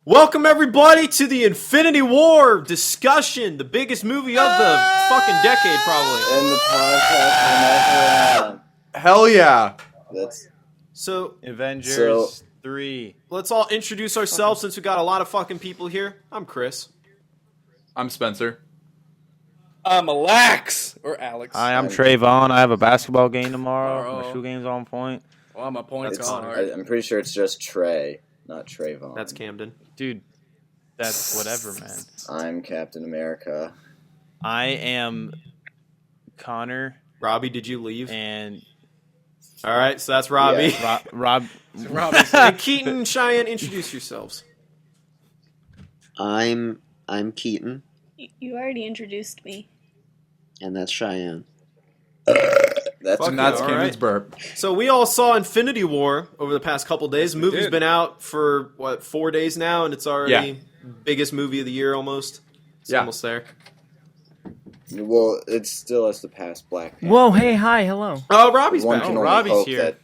Welcome everybody to the Infinity War discussion, the biggest movie of the fucking decade, probably. And the podcast will never end. Hell yeah! So AVENGERS 3. let's all introduce ourselves since we got a lot of fucking people here. I'm Chris. I'm Spencer. I'm Alaxx or Alex. Hi, I'm Trayvon. I have a basketball game tomorrow. My shoe game's on point. Well, my point's gone. I'm pretty sure it's just Trey, not Trayvon. That's Camden. Dude, that's whatever, man. I'm Captain America. I am Connor. Robby, did you leave? And all right, so that's Robby. Yeah. Robby. And Keaton and Cheyenne, introduce yourselves. I'm Keaton, You already introduced me. and that's Cheyenne. That's Fuck That's yeah, all Camden's right. burp. So we all saw Infinity War over the past couple days. The movie's did. been out for, 4 days now, and it's already biggest movie of the year almost. It's Yeah. almost there. Well, it still has to pass Black Panther. Whoa, hey, hi, hello. Oh, Robbie's One back. can Oh, only Robby's hope here. that.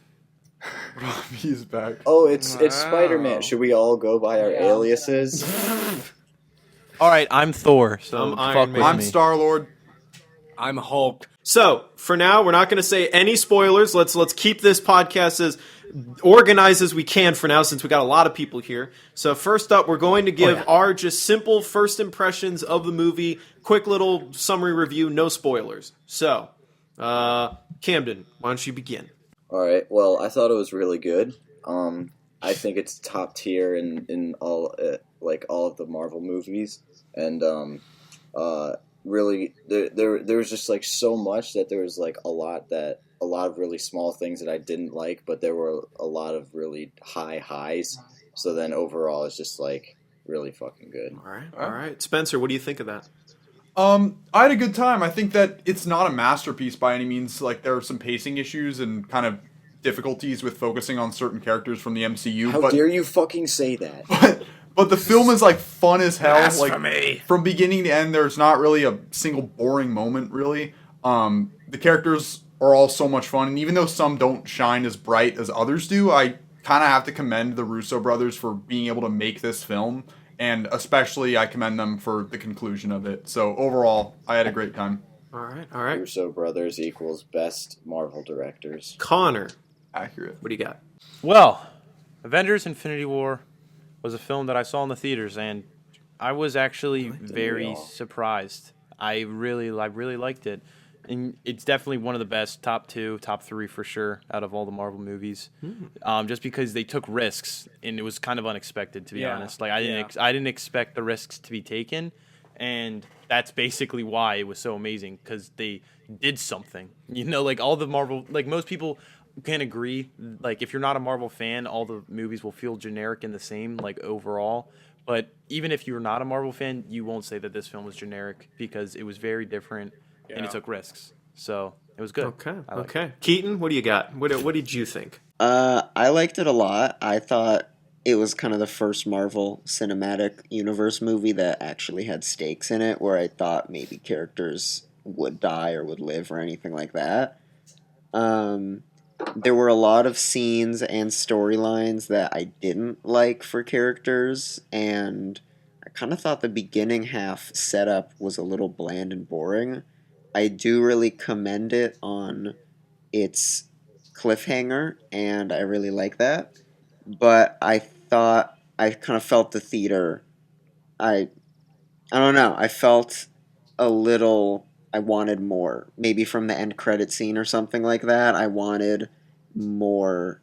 He's back. Oh, it's Wow. Spider-Man. Should we all go by our aliases? All right, I'm Thor. So I'm fuck Iron with Man. I'm me. Star-Lord. I'm Hulk. So, for now, we're not going to say any spoilers. Let's keep this podcast as organized as we can for now, since we got a lot of people here. So, first up, we're going to give our just simple first impressions of the movie. Quick little summary review, no spoilers. So, Camden, why don't you begin? All right. Well, I thought it was really good. I think it's top tier in all all of the Marvel movies, and really there was just like so much that there was like a lot of really small things that I didn't like, but there were a lot of really high highs. So then overall, it's just like really fucking good. All right. Spencer, what do you think of that? I had a good time. I think that it's not a masterpiece by any means. Like, there are some pacing issues and kind of difficulties with focusing on certain characters from the MCU. How dare you fucking say that? But the film is like fun as hell. Blasphemy. Like, from beginning to end, there's not really a single boring moment. Really, the characters are all so much fun, and even though some don't shine as bright as others do, I kind of have to commend the Russo brothers for being able to make this film, and especially I commend them for the conclusion of it. So overall, I had a great time. All right. Russo brothers equals best Marvel directors. Connor, Accurate. what do you got? Well, Avengers Infinity War was a film that I saw in the theaters, and I was actually very surprised. I really liked it. And it's definitely one of the best, top 2, top 3 for sure, out of all the Marvel movies. Just because they took risks, and it was kind of unexpected, to be honest. Like, I didn't expect the risks to be taken, and that's basically why it was so amazing, because they did something. You know, like all the Marvel, like most people can agree, like if you're not a Marvel fan, all the movies will feel generic and the same, like overall. But even if you're not a Marvel fan, you won't say that this film was generic, because it was very different and it took risks. So it was good. Okay. Keaton, what do you got? What did you think? I liked it a lot. I thought it was kind of the first Marvel Cinematic Universe movie that actually had stakes in it, where I thought maybe characters would die or would live or anything like that. There were a lot of scenes and storylines that I didn't like for characters, and I kind of thought the beginning half setup was a little bland and boring. I do really commend it on its cliffhanger, and I really like that. But I thought, I kind of felt the theater, I don't know, I felt a little, I wanted more. Maybe from the end credit scene or something like that, I wanted more.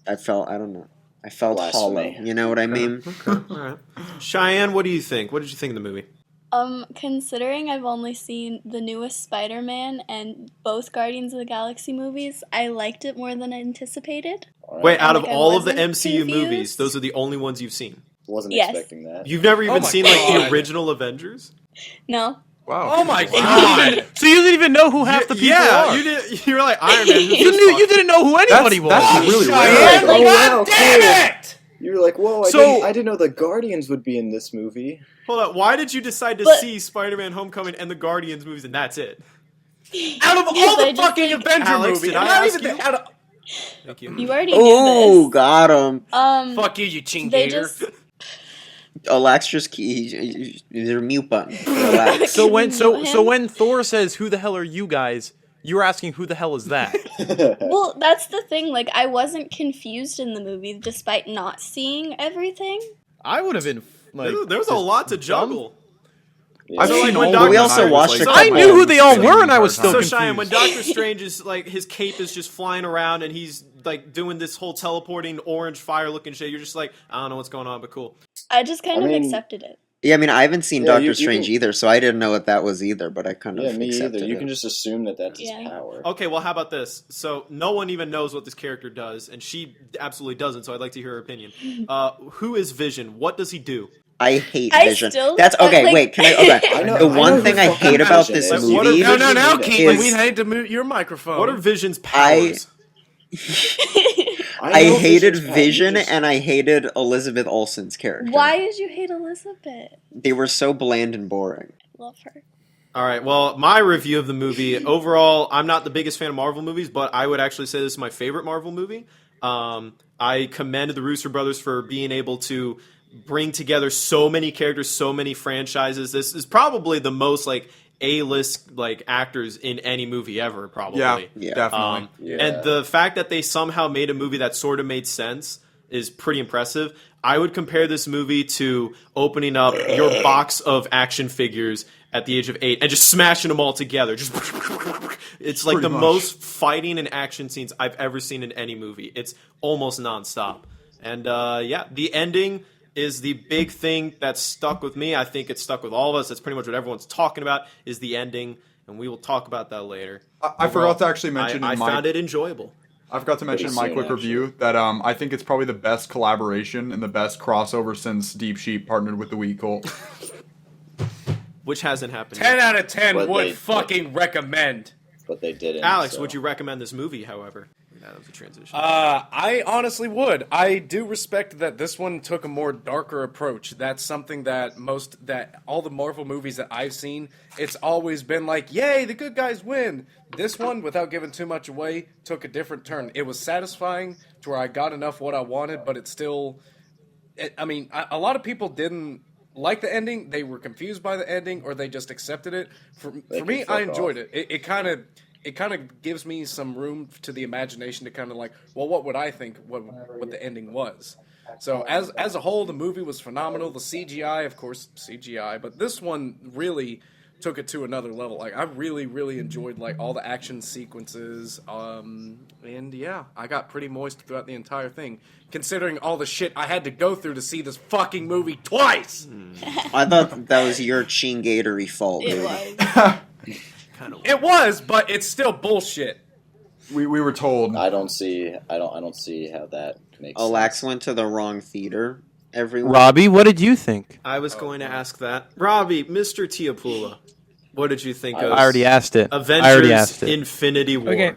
I felt Blasphemy. hollow, you know what I mean? All right. Cheyenne, what do you think? What did you think of the movie? Considering I've only seen the newest Spider-Man and both Guardians of the Galaxy movies, I liked it more than I anticipated. Wait, out of Like, I all of the wasn't MCU movies, confused. those are the only ones you've seen? Wasn't Yes. expecting that. You've never even my seen like the God. original Avengers? No. Wow. Oh my god! So you didn't even know who half the people are. you did. You were like Iron Man. You didn't know who anybody was. That's really Cheyenne, rare. God damn it! You were like, whoa, I didn't know the Guardians would be in this movie. Hold on. Why did you decide to But- see Spider-Man: Homecoming and the Guardians movies, and that's it? Out of Yes, all I the just fucking think- Avenger Alex, movies, did I not ask even you? the, out of, Thank you. You already knew Oh, this. got him. fuck you, you They chingator. just Alaxx just their mute button. for Alaxx. So when Can you mute him? when Thor says, "Who the hell are you guys?" You're asking, "Who the hell is that?" Well, that's the thing. Like, I wasn't confused in the movie despite not seeing everything. I would have been like, There was a lot to juggle. Yeah. I've So, like, seen when all Doctor of We them, also and I was watched like, a oh, couple- I knew who they all same were, and I was entire still So time. Cheyenne, when confused. Doctor Strange is like his cape is just flying around and he's like doing this whole teleporting orange fire looking shit, you're just like, I don't know what's going on, but cool. I just kind I of mean- accepted it. Yeah, I mean, I haven't seen Yeah, Doctor you Strange can- either, so I didn't know what that was either. But I kind of Yeah, me accepted either. You it. can just assume that that's his Yeah. power. Okay, well, how about this? So no one even knows what this character does, and she absolutely doesn't. So I'd like to hear her opinion. Who is Vision? What does he do? I hate I Vision. still- That's okay. like- wait, can I? Okay. I know- the I know one who thing I fucking hate about Vision this is. Like, what are movie No, Vision- now, is- Keaton, we need to mute your microphone. What are Vision's powers? I know hated Vision's power. Vision You just- and I hated Elizabeth Olsen's character. Why did you hate Elizabeth? They were so bland and boring. Love her. All right. Well, my review of the movie overall, I'm not the biggest fan of Marvel movies, but I would actually say this is my favorite Marvel movie. I commend the Russo brothers for being able to bring together so many characters, so many franchises. This is probably the most like A-list like actors in any movie ever. Probably. Yeah. Definitely. Yeah. And the fact that they somehow made a movie that sort of made sense is pretty impressive. I would compare this movie to opening up your box of action figures at the age of 8 and just smashing them all together. Just it's like Pretty the much. most fighting and action scenes I've ever seen in any movie. It's almost nonstop. And yeah, the ending is the big thing that stuck with me. I think it stuck with all of us. That's pretty much what everyone's talking about is the ending, and we will talk about that later. I forgot to actually mention I in my found it enjoyable. I forgot to mention in my soon, quick actually. review that I think it's probably the best collaboration and the best crossover since Deep Sheep partnered with the Wheat Cult. Which hasn't happened 10 yet. out of 10 But would they- fucking recommend. But they didn't. Alex, so. would you recommend this movie, however? That was a transition. I honestly would. I do respect that this one took a more darker approach. That's something that all the Marvel movies that I've seen, it's always been like, yay, the good guys win. This one, without giving too much away, took a different turn. It was satisfying to where I got enough what I wanted, but it's still... a lot of people didn't like the ending. They were confused by the ending, or they just accepted it. For can me, fuck I enjoyed off. it. It kind of gives me some room to the imagination to kind of like, well, what would I think what the ending was? So as a whole, the movie was phenomenal. The CGI, of course, CGI, but this one really took it to another level. Like I really, really enjoyed like all the action sequences. And yeah, I got pretty moist throughout the entire thing, considering all the shit I had to go through to see this fucking movie twice. I thought that was your Chingatory fault, It dude. was. It was, but it's still bullshit. We were told. I don't see how that makes Alaxx sense. went to the wrong theater. Everyone. Robbie, what did you think? I was going to ask that. Robbie, Mr. Tiapula, what did you think of I already asked it. Avengers I already asked it. Infinity War? Okay,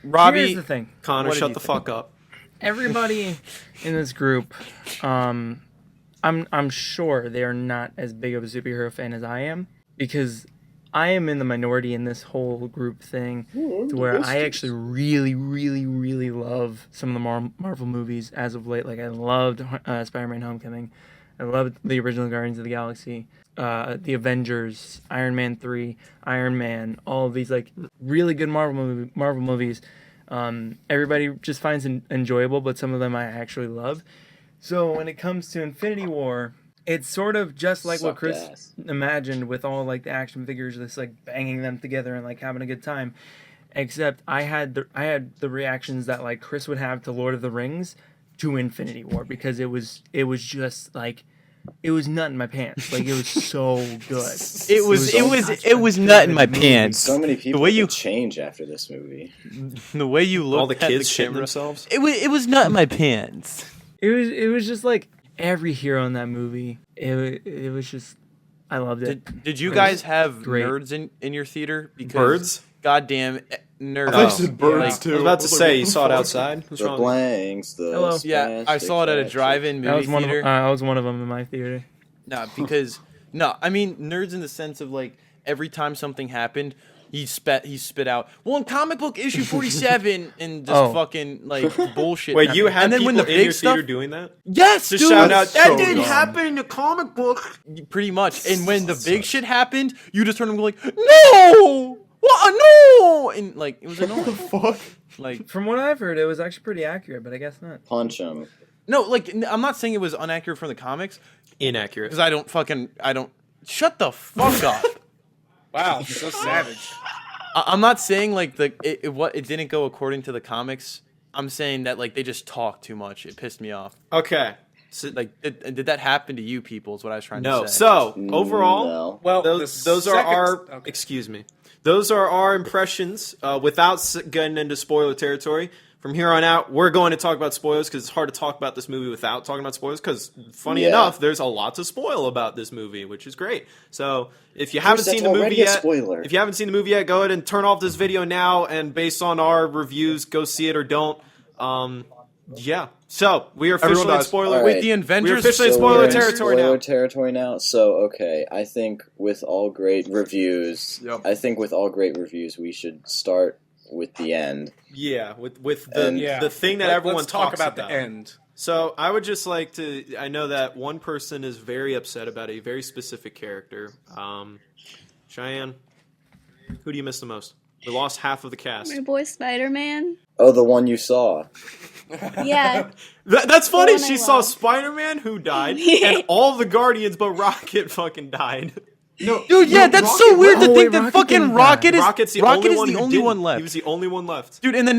Robbie, here's the thing. Connor, What did shut you the think? fuck up. Everybody in this group, I'm sure they are not as big of a superhero fan as I am, because I am in the minority in this whole group thing, to where I actually really, really, really love some of the Marvel movies as of late. Like I loved Spider-Man: Homecoming, I loved the original Guardians of the Galaxy, the Avengers, Iron Man 3, Iron Man, all of these like really good Marvel movies. Everybody just finds enjoyable, but some of them I actually love. So when it comes to Infinity War, it's sort of just like what Sucked Chris ass. imagined, with all like the action figures, just like banging them together and like having a good time. Except I had the reactions that like Chris would have to Lord of the Rings to Infinity War, because it was just like it was nut in my pants. Like it was so good. It was nut in my pants. So many people way you- could change after this movie. The way you looked All the at kids the shitting camera, themselves. it was nut in my pants. It was just like every hero in that movie. It was just, I loved it. Did you guys have great. nerds in your theater? Because Birds? Goddamn nerds. I thought you said birds Like, too. I was about to like, say, what you the saw it fuck? outside? What's The wrong? blanks, the Hello. Yeah, I saw it at a drive-in That movie was theater. I was one of them in my theater. No, because I mean nerds in the sense of like every time something happened, he spit out. Well, in comic book issue 47 and just fucking like bullshit. Wait, you had and then people when the in big your stuff, theater doing that? yes, Just dude, shout out, that so didn't dumb. happen in the comic book. pretty much. And when the big shit happened, you just heard him go like, no, what, no, and like it was annoying. Fuck. Like, From what I've heard, it was actually pretty accurate, but I guess not. Punch him. no, like I'm not saying it was inaccurate from the comics Inaccurate. because I don't. Shut the fuck up. Wow, so savage. I'm not saying like it didn't go according to the comics. I'm saying that like they just talked too much. It pissed me off. Okay. So, Like, did that happen to you people? Is what I was trying no. to say. So overall, No. Well, those the are our. second- okay. Excuse me. Those are our impressions. Without getting into spoiler territory. From here on out, we're going to talk about spoilers because it's hard to talk about this movie without talking about spoilers. Because funny Yeah. enough, there's a lot to spoil about this movie, which is great. So if you haven't that's seen the movie already a yet, spoiler. if you haven't seen the movie yet, go ahead and turn off this video now. And based on our reviews, go see it or don't. Yeah. So we are officially Everyone in dies. spoiler. All With right. the We're Avengers, officially in So spoiler we're in territory spoiler now. territory now. So okay, I think with all great reviews, Yep. we should start with the end. Yeah, with the And- Yeah. the thing that Let's everyone talk talks about the end. So I would just like to. I know that one person is very upset about a very specific character. Cheyenne, who do you miss the most? We lost half of the cast. My boy Spider-Man. Oh, the one you saw. Yeah. That's funny. one I She saw love. Spider-Man who died, and all the Guardians but Rocket fucking died. No, dude, yeah, that's so weird to Oh, think wait, that Rocket fucking didn't die. Rocket is Rocket's the Rocket only is one the who only didn't. one left. He was the only one left. Dude, in the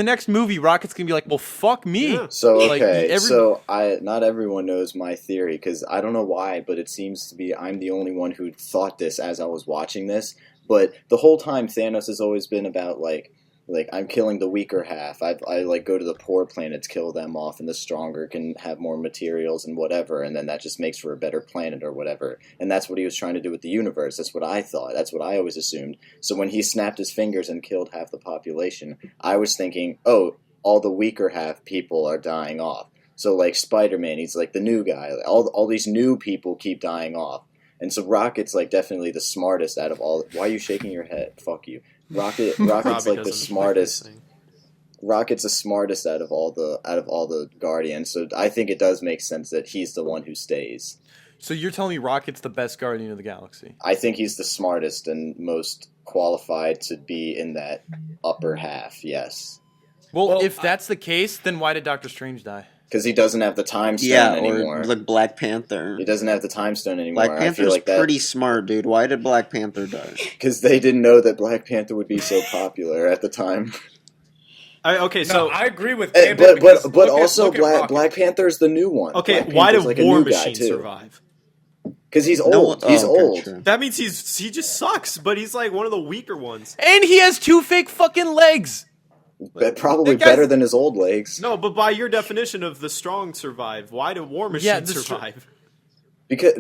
next movie, Rocket's gonna be like, well, fuck me. Yeah. So Like, okay, not everyone knows my theory because I don't know why, but it seems to be I'm the only one who thought this as I was watching this. But the whole time Thanos has always been about like I'm killing the weaker half. I like go to the poor planets, kill them off, and the stronger can have more materials and whatever, and then that just makes for a better planet or whatever. And that's what he was trying to do with the universe. That's what I thought. That's what I always assumed. So when he snapped his fingers and killed half the population, I was thinking, oh, all the weaker half people are dying off. So like Spider-Man, he's like the new guy. All these new people keep dying off. And so Rocket's like definitely the smartest out of all. Why are you shaking your head? Fuck you. Rocket's Robbie like the doesn't like this smartest. thing. Rocket's the smartest out of all the Guardians. So I think it does make sense that he's the one who stays. So you're telling me Rocket's the best Guardian of the Galaxy? I think he's the smartest and most qualified to be in that upper half. Yes, Well, if that's the case, then why did Doctor Strange die? because he doesn't have the time stone Yeah, anymore. or like Black Panther. He doesn't have the time stone anymore. Black I feel Panther's like that pretty smart, dude. Why did Black Panther die? because they didn't know that Black Panther would be so popular at the time. Okay, No, so I agree with Eh, Camden because but look also at Rocket. Black Panther's the new one. okay, Black why Panther's did like a War new guy, Machine too. survive? Because he's No old. one- He's oh, okay, old. sure. That means he just sucks, but he's like one of the weaker ones. And he has 2 fake fucking legs. Probably That guy's- better than his old legs. No, but by your definition of the strong survive, why did War Machine the survive? Because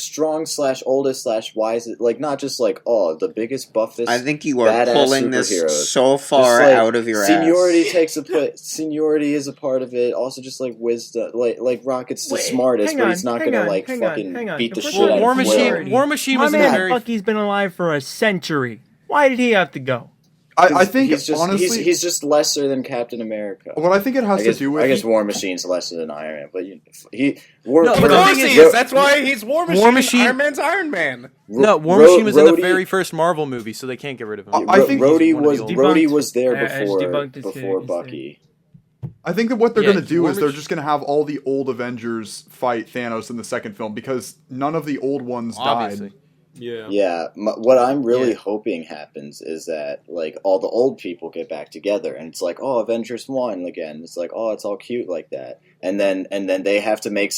strong / oldest / wisest, like not just like the biggest buffest. I think you are badass pulling this superheroes. so far Just, like, out of your seniority ass. takes seniority is a part of it. Also, just like wisdom, like Rocket's the Wait, smartest, hang but on, he's not hang gonna on, like hang on, fucking hang on. beat the If we're shit talking out War of Machine. Flair. War Machine My was in the man very. Bucky's been alive for a century. Why did he have to go? I think he's just honestly, he's just lesser than Captain America. what I think it has to do with I guess War Machine's lesser than Iron Man, but War No, Of but the course thing he is- is. That's why he's War Machine. War Machine- Iron Man's Iron Man. No, War Machine was in the very first Marvel movie, so they can't get rid of him. I think Rhodey he's one of was the old- Rhodey was there I just debunked his before theory. Bucky. I think that what they're Yeah, going to do War is they're Mach- just going to have all the old Avengers fight Thanos in the second film because none of the old ones Obviously. died. Yeah. Yeah, what I'm really Yeah. hoping happens is that like all the old people get back together, and it's like, oh, Avengers 1 again. It's like, oh, it's all cute like that, and then they have to make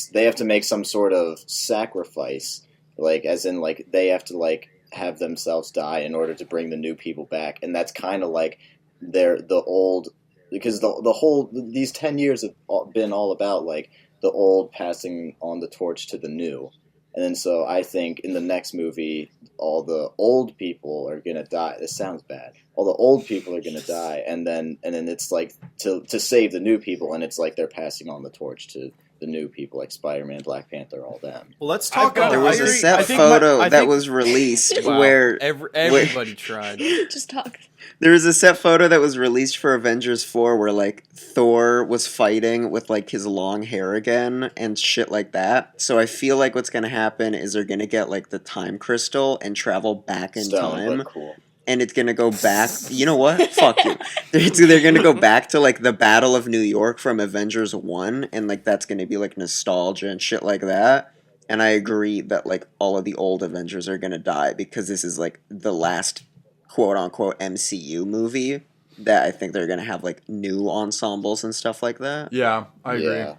some sort of sacrifice, like as in like they have to like have themselves die in order to bring the new people back, and that's kind of like the old, because the whole these 10 years have been all about like the old passing on the torch to the new. And then so I think in the next movie, all the old people are gonna die. This sounds bad. All the old people are gonna die, and then it's like to save the new people, and it's like they're passing on the torch to the new people like Spider-Man, Black Panther, all them. Well, let's talk got about There was a I set think photo I that think- was released Wow. where Everybody tried. Just talk. there was a set photo that was released for Avengers 4 where like Thor was fighting with like his long hair again and shit like that. So I feel like what's gonna happen is they're gonna get like the time crystal and travel back in Still time. look cool. And it's gonna go back. You know what? Fuck you. They're gonna go back to like the Battle of New York from Avengers 1, and like that's gonna be like nostalgia and shit like that. And I agree that like all of the old Avengers are gonna die because this is like the last quote unquote MCU movie that I think they're gonna have like new ensembles and stuff like that. Yeah, I agree. Yeah.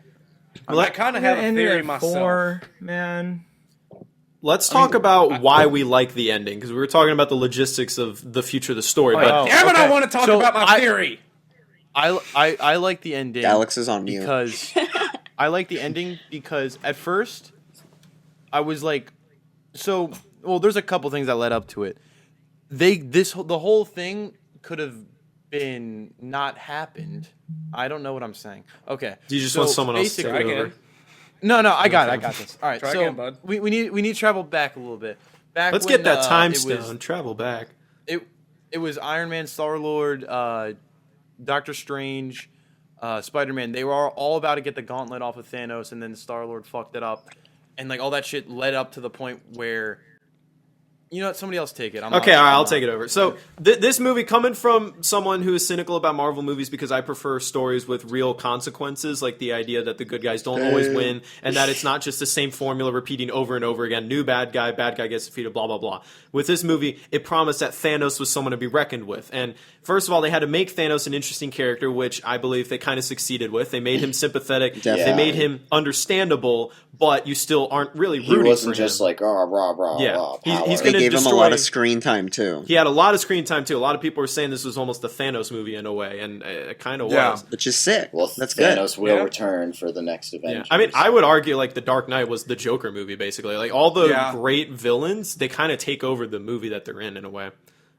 I kind of have a Ended theory at myself. 4, man. Let's talk about why we like the ending, because we were talking about the logistics of the future of the story. Oh, but yeah. Damn it! I Okay. want to talk So about my theory. I like the ending. Alex is on mute. Because I like the ending because at first I was like, there's a couple things that led up to it. The whole thing could have been not happened. I don't know what I'm saying. Okay. Do you just want someone else to take basically- it over? Again. No, I got it. I got this. All right. Try so again, bud. we need to travel back a little bit. Let's when, get that time it stone. was- Travel back. It was Iron Man, Star-Lord, Doctor Strange, Spider-Man. They were all about to get the gauntlet off of Thanos, and then Star-Lord fucked it up. And like all that shit led up to the point where, you know what, somebody else take it. Okay, all right, I'll take it over. So this movie, coming from someone who is cynical about Marvel movies because I prefer stories with real consequences, like the idea that the good guys don't always win, and that it's not just the same formula repeating over and over again. New bad guy gets defeated, blah, blah, blah. With this movie, it promised that Thanos was someone to be reckoned with. And first of all, they had to make Thanos an interesting character, which I believe they kind of succeeded with. They made him sympathetic. Definitely. They made him understandable, but you still aren't really He rooting wasn't for him. just like rah rah rah Yeah. rah. He's They gonna gave him a destroy- lot of screen time too, He had a lot of screen time too. A lot of people were saying this was almost the Thanos movie in a way, and it kind of Yeah. was. which is sick. Well, That's good. Thanos will Yeah. return for the next Yeah. Avengers. I mean, I would argue like The Dark Knight was the Joker movie, basically. Like all the Yeah. great villains, they kind of take over the movie that they're in a way.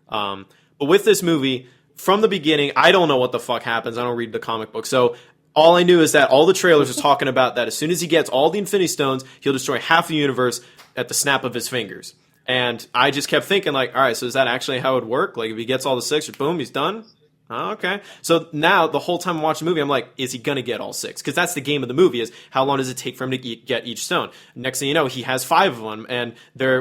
But with this movie, from the beginning, I don't know what the fuck happens. I don't read the comic book, so all I knew is that all the trailers are talking about that as soon as he gets all the Infinity Stones, he'll destroy half the universe at the snap of his fingers. And I just kept thinking, like, all right, so is that actually how it would work? Like, if he gets all the six, boom, he's done? Oh, okay. So now, the whole time I'm watching the movie, I'm like, is he going to get all six? Because that's the game of the movie, is how long does it take for him to get each stone? Next thing you know, he has 5 of them, and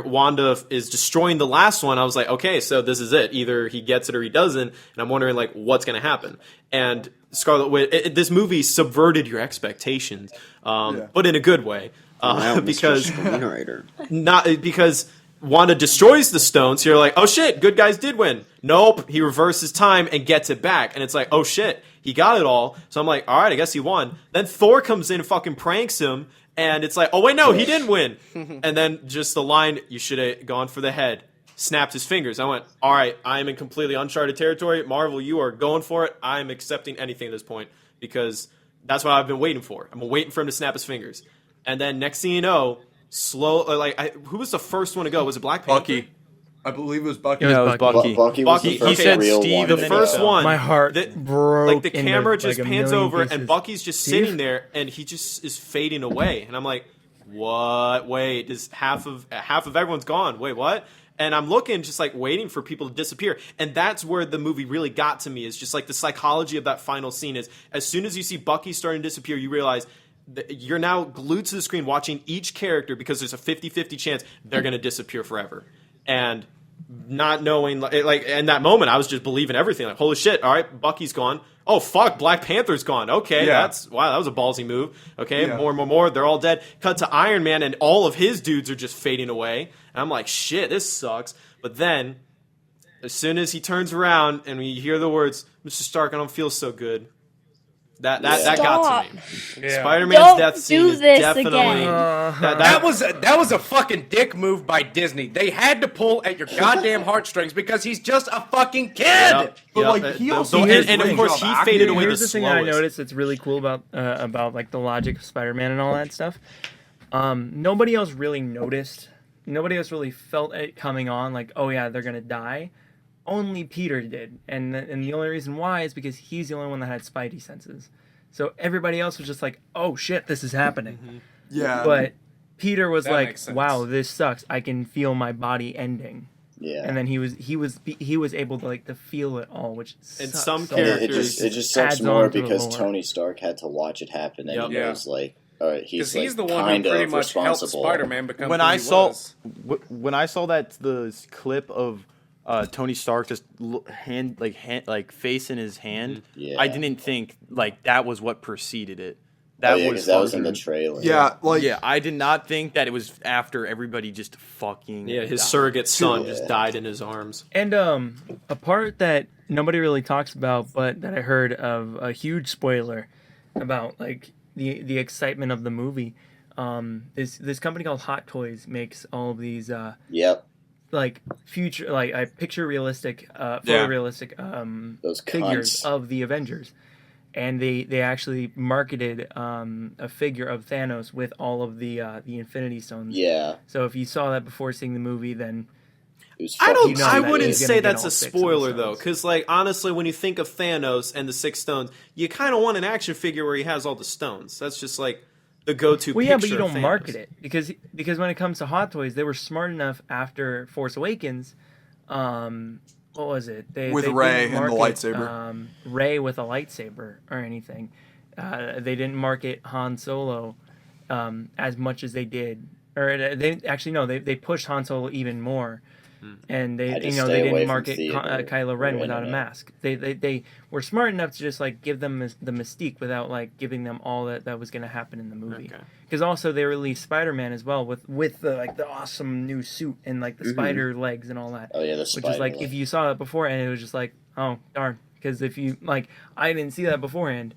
Wanda is destroying the last one. I was like, okay, so this is it. Either he gets it or he doesn't, and I'm wondering, like, what's going to happen? And Scarlet Witch, this movie subverted your expectations, but in a good way. Wow, Mr. Because screenwriter. because Wanda destroys the stone, so you're like, oh shit, good guys did win. Nope, he reverses time and gets it back, and it's like, oh shit, he got it all. So I'm like, all right, I guess he won. Then Thor comes in and fucking pranks him, and it's like, oh wait, no, he didn't win. And then just the line, you should have gone for the head. Snapped his fingers. I went, all right, I am in completely uncharted territory. Marvel, you are going for it. I am accepting anything at this point because that's what I've been waiting for. I'm waiting for him to snap his fingers. And then next thing you know, who was the first one to go? Was it Black Panther? Bucky. I believe it was Bucky. It was No, it was Bucky. Bucky. Bucky was Bucky- the first he said real Steve one. and The then first fell. one. My heart broke. Like the into, camera just like, a pans million over pieces. and Bucky's just Steve? sitting there and he just is fading away. And I'm like, what? Wait, is half of everyone's gone? Wait, what? And I'm looking, just like waiting for people to disappear. And that's where the movie really got to me, is just like the psychology of that final scene is as soon as you see Bucky starting to disappear, you realize that you're now glued to the screen watching each character because there's a 50-50 chance they're going to disappear forever. And not knowing, like in that moment, I was just believing everything. Like, holy shit, all right, Bucky's gone. Oh, fuck, Black Panther's gone. Okay, Yeah. wow, that was a ballsy move. Okay, Yeah. more, they're all dead. Cut to Iron Man, and all of his dudes are just fading away. And I'm like, shit, this sucks. But then, as soon as he turns around and we hear the words, Mr. Stark, I don't feel so good, that got to me. Yeah. Spider-Man's Don't death scene do is this definitely... again. That was a fucking dick move by Disney. They had to pull at your goddamn heartstrings because he's just a fucking kid. Yep, But, yep. like, he Uh, also and, did a and of great course, job he acting. faded away Here's the the thing that I slowest. noticed that's really cool about like the logic of Spider-Man and all that stuff. Nobody else really noticed. Nobody else really felt it coming on. Like, oh yeah, they're gonna die. Only Peter did, and the only reason why is because he's the only one that had Spidey senses. So everybody else was just like, "Oh shit, this is happening." Yeah. But Peter was That like, makes sense. "Wow, this sucks. I can feel my body ending." Yeah. And then he was able to like to feel it all, which And sucks some so And much. it just sucks adds more on to the because lore. Tony Stark had to watch it happen, and Yep. he Yeah. knows like, all right, Because he's he's the like one who kind pretty of much helped responsible. Spider-Man become When who I he saw was. when I saw that the clip of Tony Stark just face in his hand, Yeah. I didn't think like that was what preceded it. Oh, That yeah, was because that was in the fucking- trailer. Yeah, like yeah, I did not think that it was after everybody just fucking. Yeah, his died. surrogate son Yeah. just died in his arms. And a part that nobody really talks about, but that I heard of a huge spoiler about, like the excitement of the movie. This company called Hot Toys makes all of these Yep. like future picture realistic, photorealistic Those figures cunts. of the Avengers. And they actually marketed a figure of Thanos with all of the Infinity Stones. Yeah. So if you saw that before seeing the movie, then It was I fucking don't. know I that wouldn't he's gonna say get that's all a 6 of the spoiler though, stones. because like honestly, when you think of Thanos and the 6 stones, you kind of want an action figure where he has all the stones. That's just like the go-to. well, yeah, but picture you of don't Thanos. market it because when it comes to Hot Toys, they were smart enough after Force Awakens. What was it? With they Rey didn't and the market, lightsaber. Rey with a lightsaber or anything. They didn't market Han Solo as much as they did, or they actually no, they pushed Han Solo even more. And I they just they stay away didn't from market theater Kylo Ren or without a internet. mask. They were smart enough to just like give them the mystique without like giving them all that was going to happen in the movie. Okay. Because also they released Spider-Man as well with the like the awesome new suit and like the spider legs and all that. Oh yeah, the Which spider. is like if you saw it before and it was just like, oh darn. Because if you like, I didn't see that beforehand,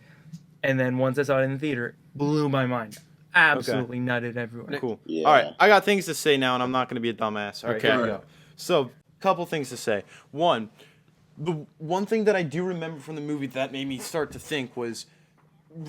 and then once I saw it in the theater, blew my mind. Absolutely nutted everywhere. Cool. Yeah. All right, I got things to say now, and I'm not going to be a dumbass. All right, Okay. here we go. So, couple things to say. One, the one thing that I do remember from the movie that made me start to think was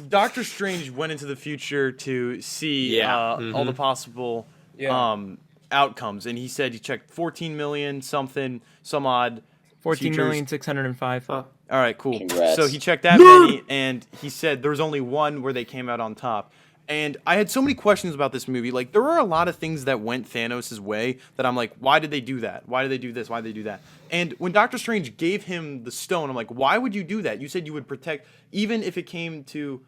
Doctor Strange went into the future to see all the possible Yeah. outcomes, and he said he checked 14 million something, some odd. futures. 14,605,000. All right, cool. Congrats. So he checked that many, and he said there was only one where they came out on top. And I had so many questions about this movie. Like, there were a lot of things that went Thanos' way that I'm like, why did they do that? Why did they do this? Why did they do that? And when Doctor Strange gave him the stone, I'm like, why would you do that? You said you would protect, even if it came to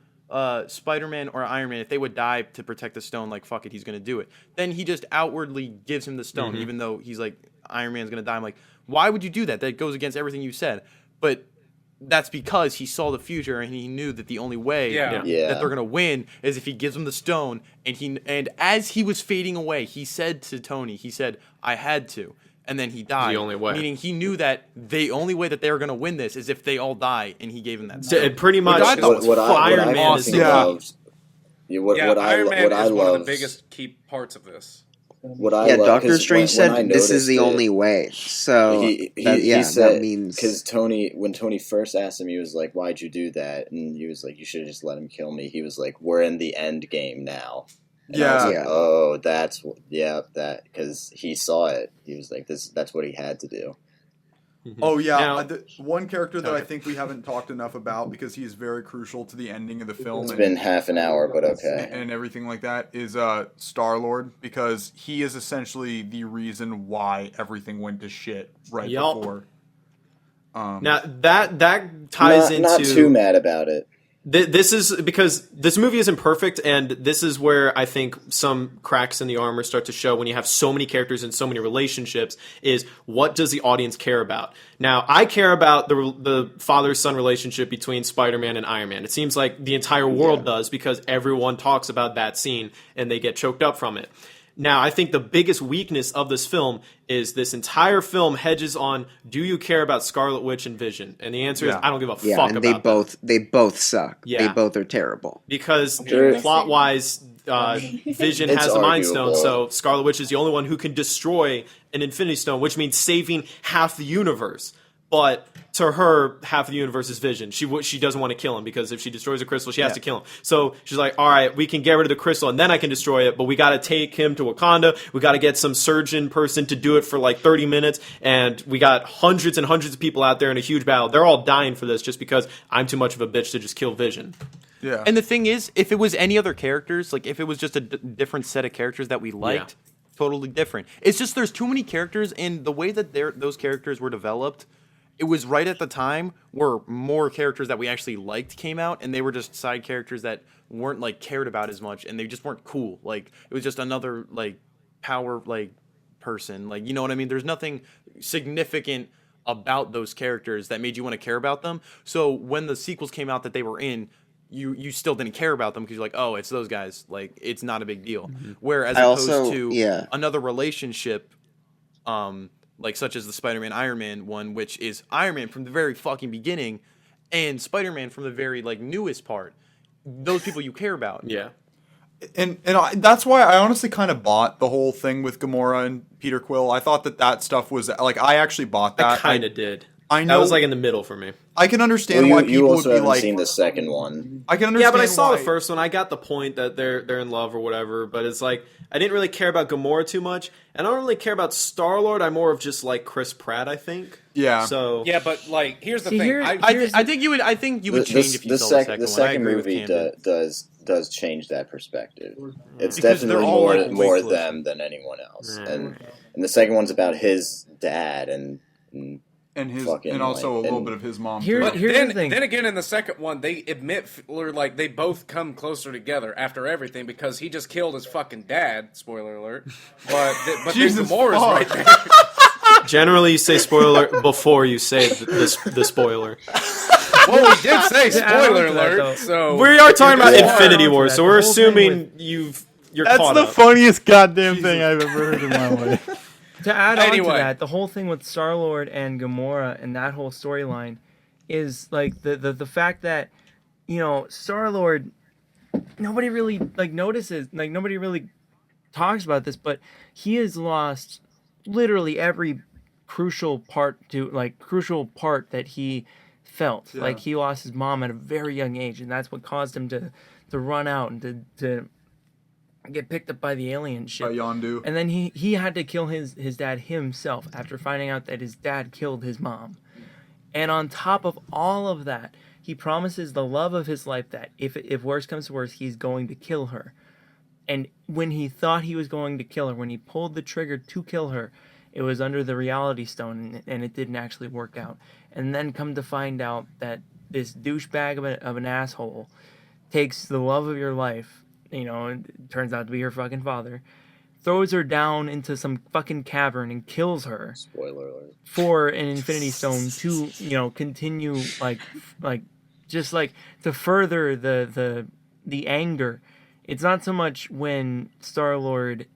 Spider-Man or Iron Man, if they would die to protect the stone, like, fuck it, he's going to do it. Then he just outwardly gives him the stone, even though he's like, Iron Man's going to die. I'm like, why would you do that? That goes against everything you said. But that's because he saw the future and he knew that the only way Yeah. Yeah. that they're gonna win is if he gives him the stone. And as he was fading away, he said to Tony, he said, "I had to," and then he died. The only way. Meaning he knew that the only way that they were gonna win this is if they all die, and he gave him that So stone. it pretty much. Which I thought was Iron Man fucking is Yeah. loved. Yeah, what Yeah, I Iron Man what is I one of love, the biggest key parts of this. what I Yeah, love, Doctor 'cause Strange when I said this is the noticed it, only way. So he said, that means because when Tony first asked him, he was like, "Why'd you do that?" And he was like, "You should have just let him kill me." He was like, "We're in the end game now." And I was Yeah. like, Yeah. "Oh, that," because he saw it. He was like, "That's what he had to do." Oh yeah, Now- one character that I Okay. think we haven't talked enough about because he is very crucial to the ending of the film It's and, been half an hour, but okay. and everything like that is Star-Lord, because he is essentially the reason why everything went to shit right Yup. before. Now that ties into Not too mad about it. This is because this movie isn't perfect, and this is where I think some cracks in the armor start to show when you have so many characters and so many relationships, is what does the audience care about? Now, I care about the father-son relationship between Spider-Man and Iron Man. It seems like the entire world does, because everyone talks about that scene, and they get choked up from it. Now, I think the biggest weakness of this film is this entire film hedges on, do you care about Scarlet Witch and Vision? And the answer is, Yeah. I don't give a yeah, fuck and about them. they both suck. Yeah. They both are terrible. Because Sure. plot-wise, Vision It's has the Mind Stone, arguable. so Scarlet Witch is the only one who can destroy an Infinity Stone, which means saving half the universe. but to her, half of the universe is Vision. She doesn't want to kill him because if she destroys a crystal, she has to kill him. So she's like, all right, we can get rid of the crystal and then I can destroy it, but we got to take him to Wakanda. We got to get some surgeon person to do it for like 30 minutes, and we got hundreds and hundreds of people out there in a huge battle. They're all dying for this just because I'm too much of a bitch to just kill Vision. Yeah. And the thing is, if it was any other characters, like if it was just a different set of characters that we liked, totally different. It's just there's too many characters, and the way that those characters were developed, it was right at the time where more characters that we actually liked came out, and they were just side characters that weren't like cared about as much, and they just weren't cool. Like it was just another like power like person. Like, you know what I mean? There's nothing significant about those characters that made you want to care about them. So when the sequels came out that they were in, you still didn't care about them because you're like, oh, it's those guys. Like it's not a big deal. Whereas opposed to another relationship, like such as the Spider-Man Iron Man one, which is Iron Man from the very fucking beginning, and Spider-Man from the very like newest part. Those people you care about. Yeah. And that's why I honestly kind of bought the whole thing with Gamora and Peter Quill. I thought that stuff was like, I actually bought that. I kind of did. I know. That was like in the middle for me. I can understand why people you also would be haven't like. seen the second one. I can understand. Yeah, but I saw why. the first one. I got the point that they're in love or whatever. But it's like I didn't really care about Gamora too much, and I don't really care about Star-Lord. I'm more of just like Chris Pratt, I think. Yeah. So Yeah, but like, here's the See, thing. here- I think you would change if you saw the second one. I second agree with movie Camden. does change that perspective. It's Because they're definitely all, like, more way closer. them than anyone else, and the second one's about his dad and fucking, and also like, a little and- bit of his mom. Here- too. But here's then, the thing. then again, in the second one, they admit, or like they both come closer together after everything because he just killed his fucking dad. Spoiler alert. But then Jesus Gamora's fuck. right there. generally, you say spoiler before you say the spoiler. Well, we did say To add on spoiler to that, alert. though. So We are talking about Yeah. Infinity War, so we're The whole thing assuming you're That's caught the up. funniest goddamn thing I've ever heard in my life. To add on Anyway. to that, the whole thing with Star-Lord and Gamora and that whole storyline is like the fact that, you know, Star-Lord, nobody really like notices, like nobody really talks about this, but he has lost literally every crucial part that he felt. Yeah. Like he lost his mom at a very young age, and that's what caused him to run out and to get picked up by the alien ship. By Yondu. And then he had to kill his dad himself after finding out that his dad killed his mom. And on top of all of that, he promises the love of his life that if worse comes to worse, he's going to kill her. And when he thought he was going to kill her, when he pulled the trigger to kill her, it was under the reality stone, and it didn't actually work out. And then come to find out that this douchebag of an asshole takes the love of your life, you know, it turns out to be her fucking father, throws her down into some fucking cavern and kills her Spoiler alert. for an Infinity Stone to, you know, continue like just like to further the anger. It's not so much when Star-Lord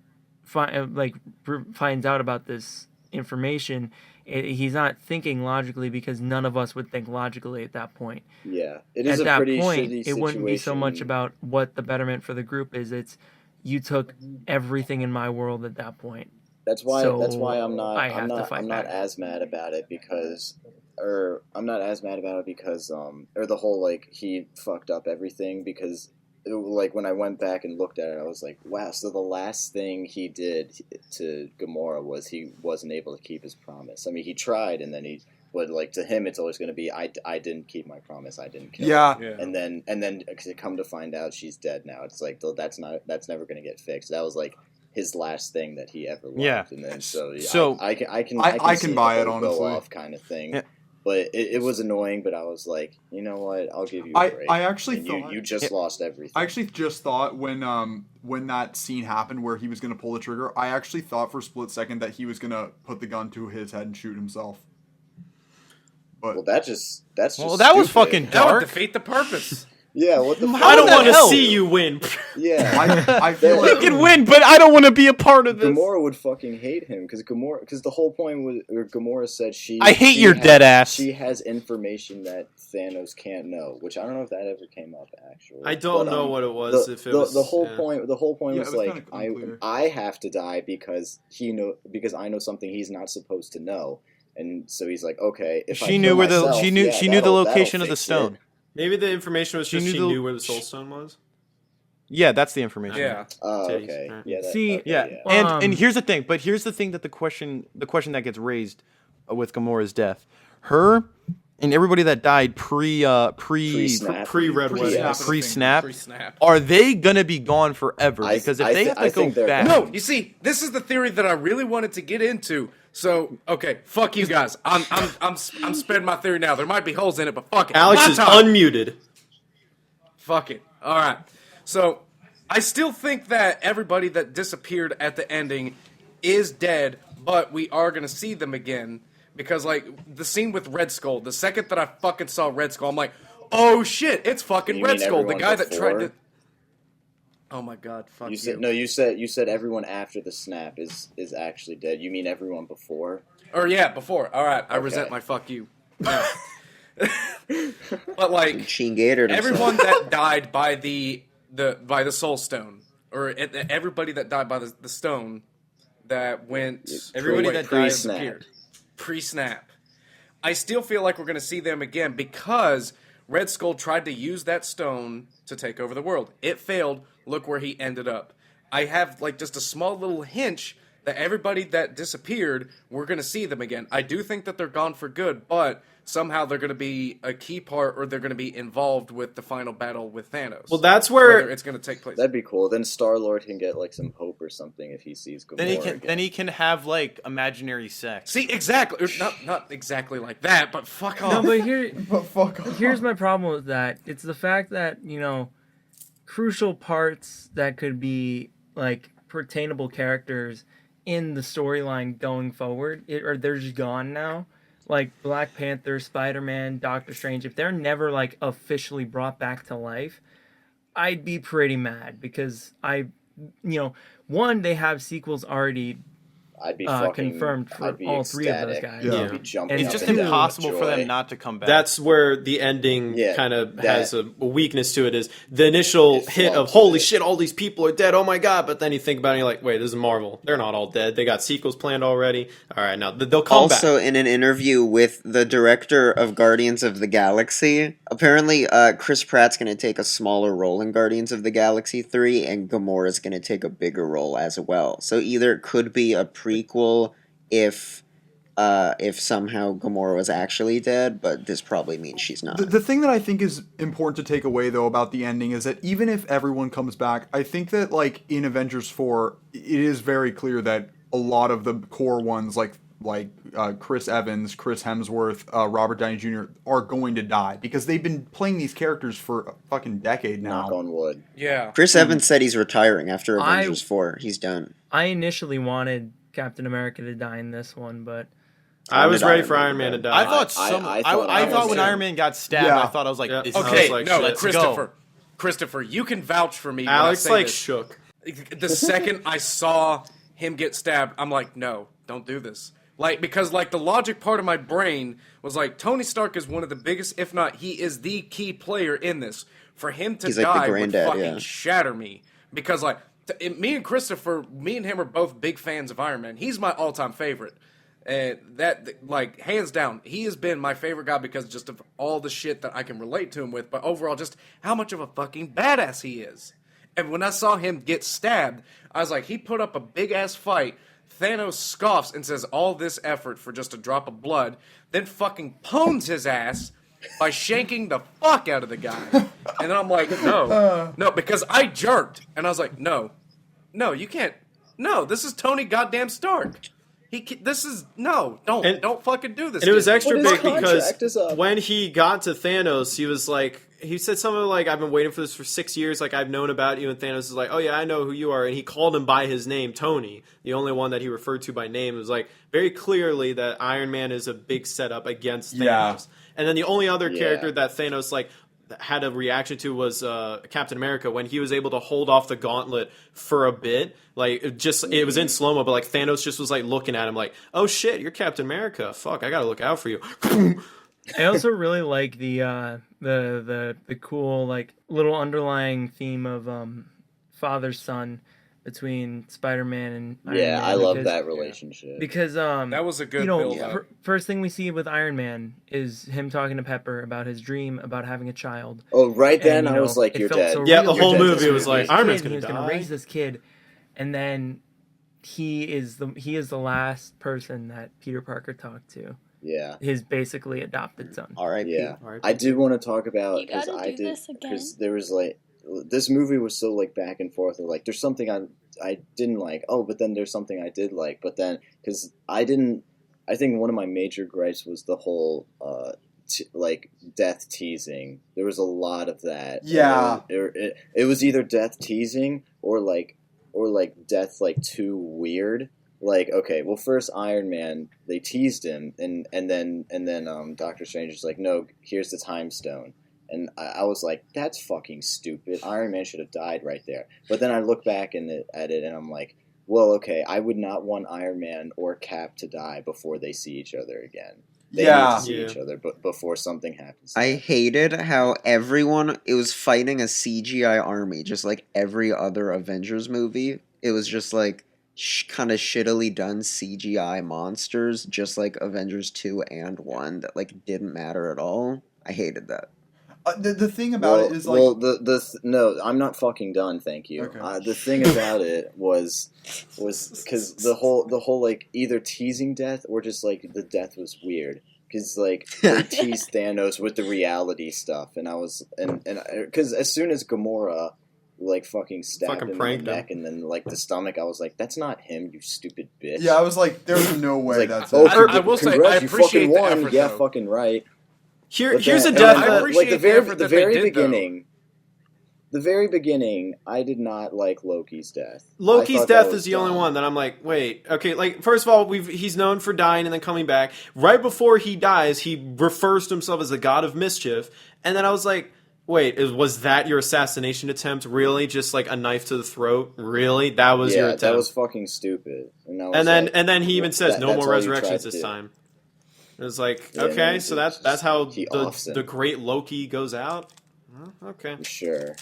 finds out about this information. He's not thinking logically because none of us would think logically at that point. Yeah, it is At a that pretty point, shitty it wouldn't be so situation. much about what the betterment for the group is. It's you took everything in my world at that point. That's why So, I'm not I have to fight I'm not back. as mad about it because or the whole like he fucked up everything because like when I went back and looked at it I was like, wow, so the last thing he did to Gamora was he wasn't able to keep his promise. I mean, he tried and then but like to him it's always going to be I didn't keep my promise, I didn't kill her. Yeah. And then to come to find out she's dead now, it's like that's never going to get fixed. That was like his last thing that he ever loved. Yeah. And then so I can can buy it, go honestly. off kind of thing. Yeah. But it was annoying. But I was like, you know what? I'll give you a break. I actually And thought you just lost everything. I actually just thought when that scene happened where he was gonna pull the trigger, I actually thought for a split second that he was gonna put the gun to his head and shoot himself. But Well, that was stupid. fucking That would dark. defeat the purpose. Yeah, what the fuck? I don't the want to hell? see you win. Yeah, I feel That- like You can win, but I don't want to be a part of this. Gamora would fucking hate him because the whole point was Gamora said I hate your has- dead ass. She has information that Thanos can't know, which I don't know if that ever came up actually. I don't But, know what it was. The, if it the, was the whole yeah. point Yeah, was it was like kinda unclear. I have to die because I know something he's not supposed to know, And so he's like, okay, if I She kill knew where myself, she knew yeah, she knew the that'll location of the fix stone. it. Maybe the information was just she knew knew where the soul stone was. Yeah, that's the information. Yeah. Oh, Titties. okay. Alright. Yeah. See, okay, Yeah, yeah. and here's the thing. But here's the thing that the question that gets raised with Gamora's death, her and everybody that died Pre-snap. Pre-Red Wedding. Yes. pre-snap, Pre-snap. are they gonna be gone forever? I- Because if I they thi- have to I go think they're back, gone. No, you see, this is the theory that I really wanted to get into. So, okay, fuck you guys. I'm spreading my theory now. There might be holes in it, but fuck it. Alex My is time. unmuted. Fuck it. All right. So, I still think that everybody that disappeared at the ending is dead, but we are going to see them again. Because, like, the scene with Red Skull, the second that I fucking saw Red Skull, I'm like, oh shit, it's fucking You Red mean Skull. The everyone guy that tried before? to. Oh my god, fuck You you. said no. You said everyone after the snap is actually dead. You mean everyone before? Or yeah, before. All right, I Okay. resent my fuck you. No. But like Sheen Gator. everyone that died by the Soul Stone, or everybody that died by the stone that went, Everybody wait, that died disappeared pre-snap. I still feel like we're going to see them again because Red Skull tried to use that stone to take over the world. It failed. Look where he ended up. I have like just a small little hint that everybody that disappeared, we're going to see them again. I do think that they're gone for good, but somehow they're going to be a key part, or they're going to be involved with the final battle with Thanos. Well, that's where Whether it's going to take place. That'd be cool. Then Star-Lord can get like some hope or something if he sees Gamora again. then he can have like imaginary sex. See, exactly. Or not exactly like that, but fuck off. No, but here, But fuck off. here's my problem with that. It's the fact that, crucial parts that could be like pertainable characters in the storyline going forward, they're just gone now. Like Black Panther, Spider-Man, Doctor Strange, if they're never like officially brought back to life, I'd be pretty mad because one, they have sequels already I'd be fucking confirmed for I'd be all three of those ecstatic. guys. Yeah. I'd be jumping And It's up just and down with impossible for them joy. not to come back. that's where the ending Yeah, kind of that- has a weakness to it. Is the initial It hit of flumps holy it. shit, all these people are dead. Oh my god! But then you think about it, and you're like, wait, this is Marvel. They're not all dead. They got sequels planned already. All right, now they'll come Also, back. in an interview with the director of Guardians of the Galaxy, apparently Chris Pratt's going to take a smaller role in Guardians of the Galaxy 3, and Gamora's going to take a bigger role as well. So either it could be a prequel if somehow Gamora was actually dead, but this probably means she's not. The thing that I think is important to take away, though, about the ending is that even if everyone comes back, I think that, like, in Avengers 4, it is very clear that a lot of the core ones, like Chris Evans, Chris Hemsworth, Robert Downey Jr., are going to die because they've been playing these characters for a fucking decade now. Knock on wood. Yeah. Chris Evans said he's retiring after I- Avengers 4. He's done. I initially wanted Captain America to die in this one, but I was ready Iron for Man Iron Man to to die. I thought I I thought thought when too. Iron Man got stabbed, Yeah. I thought I was like, Yeah. this Okay, was like, no, shit. Christopher, you can vouch for me. Alex when I say like this. shook. The second I saw him get stabbed, I'm like, no, don't do this. Like, because like the logic part of my brain was like, Tony Stark is one of the biggest, if not, he is the key player in this. For him to He's like the die would granddad, fucking yeah. shatter me. Because like, me and Christopher, me and him are both big fans of Iron Man. He's my all-time favorite. And that, like, hands down, he has been my favorite guy because just of all the shit that I can relate to him with, but overall, just how much of a fucking badass he is. And when I saw him get stabbed, I was like, he put up a big-ass fight. Thanos scoffs and says all this effort for just a drop of blood, then fucking pwns his ass by shanking the fuck out of the guy. And then I'm like, no, because I jerked. And I was like, no, you can't. No, this is Tony goddamn Stark. Don't fucking do this. And it was kid. extra But his big because contract is up. when he got to Thanos, he was like, he said something like, I've been waiting for this for 6 years, like, I've known about you, and Thanos is like, oh yeah, I know who you are, and he called him by his name, Tony, the only one that he referred to by name. It was like, very clearly that Iron Man is a big setup against Thanos. Yeah. And then the only other Yeah. character that Thanos, like, had a reaction to was Captain America when he was able to hold off the gauntlet for a bit. Like, it was in slow-mo, but like Thanos just was like looking at him like, oh shit, you're Captain America. Fuck, I gotta look out for you. I also really like the cool like little underlying theme of father son between Spider-Man and Iron Yeah, Man I love because- that relationship. Because That was a good you know, build-up. first thing we see with Iron Man is him talking to Pepper about his dream about having a child. Oh, right then And, I was like, it "You're felt dead." so Yeah, real the whole because movie he was like, this Iron Man's kid, gonna he was die. gonna raise this kid, and then he is the last person that Peter Parker talked to. Yeah. His basically adopted son. R.I.P. Yeah, Alright. I did want to talk about You gotta I do did this again. because there was like this movie was so like back and forth. Like there's something I didn't like. Oh, but then there's something I did like. But then because I didn't, I think one of my major gripes was the whole like death teasing. There was a lot of that. Yeah. And it was either death teasing or like death like too weird. Like, okay, well, first Iron Man, they teased him, and then Doctor Strange is like, no, here's the time stone, and I was like, that's fucking stupid. Iron Man should have died right there. But then I look back at it, and I'm like, well, okay, I would not want Iron Man or Cap to die before they see each other again. They need to see each other, but before something happens. I hated how everyone it was fighting a CGI army, just like every other Avengers movie. It was just like kind of shittily done CGI monsters, just like Avengers 2 and 1, that like didn't matter at all. I hated that. The thing about it is like, no, I'm not fucking done. Thank you. Okay. The thing about it was because the whole like either teasing death or just like the death was weird. Because like they teased Thanos with the reality stuff, and I was and because as soon as Gamora like fucking stabbed him in pranked the him. neck and then like the stomach, I was like, that's not him, you stupid bitch. yeah, I was like, there's no way Like, that's oh, it. I will say, congrats, I you appreciate fucking the won. effort, Yeah, though. fucking right. Here's But a then- death and I that appreciate like the effort the that they very did, though. beginning. The very beginning, I did not like Loki's death. I Loki's thought that death was is the only dumb. one that I'm like, wait, okay, like first of all, he's known for dying and then coming back. Right before he dies, he refers to himself as the god of mischief, and then I was like, wait, was that your assassination attempt? Really, just like a knife to the throat? Really, that was your attempt? that was fucking stupid. And, I was and then he even says that- no that's more all you tried resurrections to this do. time. It was like, Yeah, okay, no, so it's that's how he offs him. the great Loki goes out. Well, okay. Sure.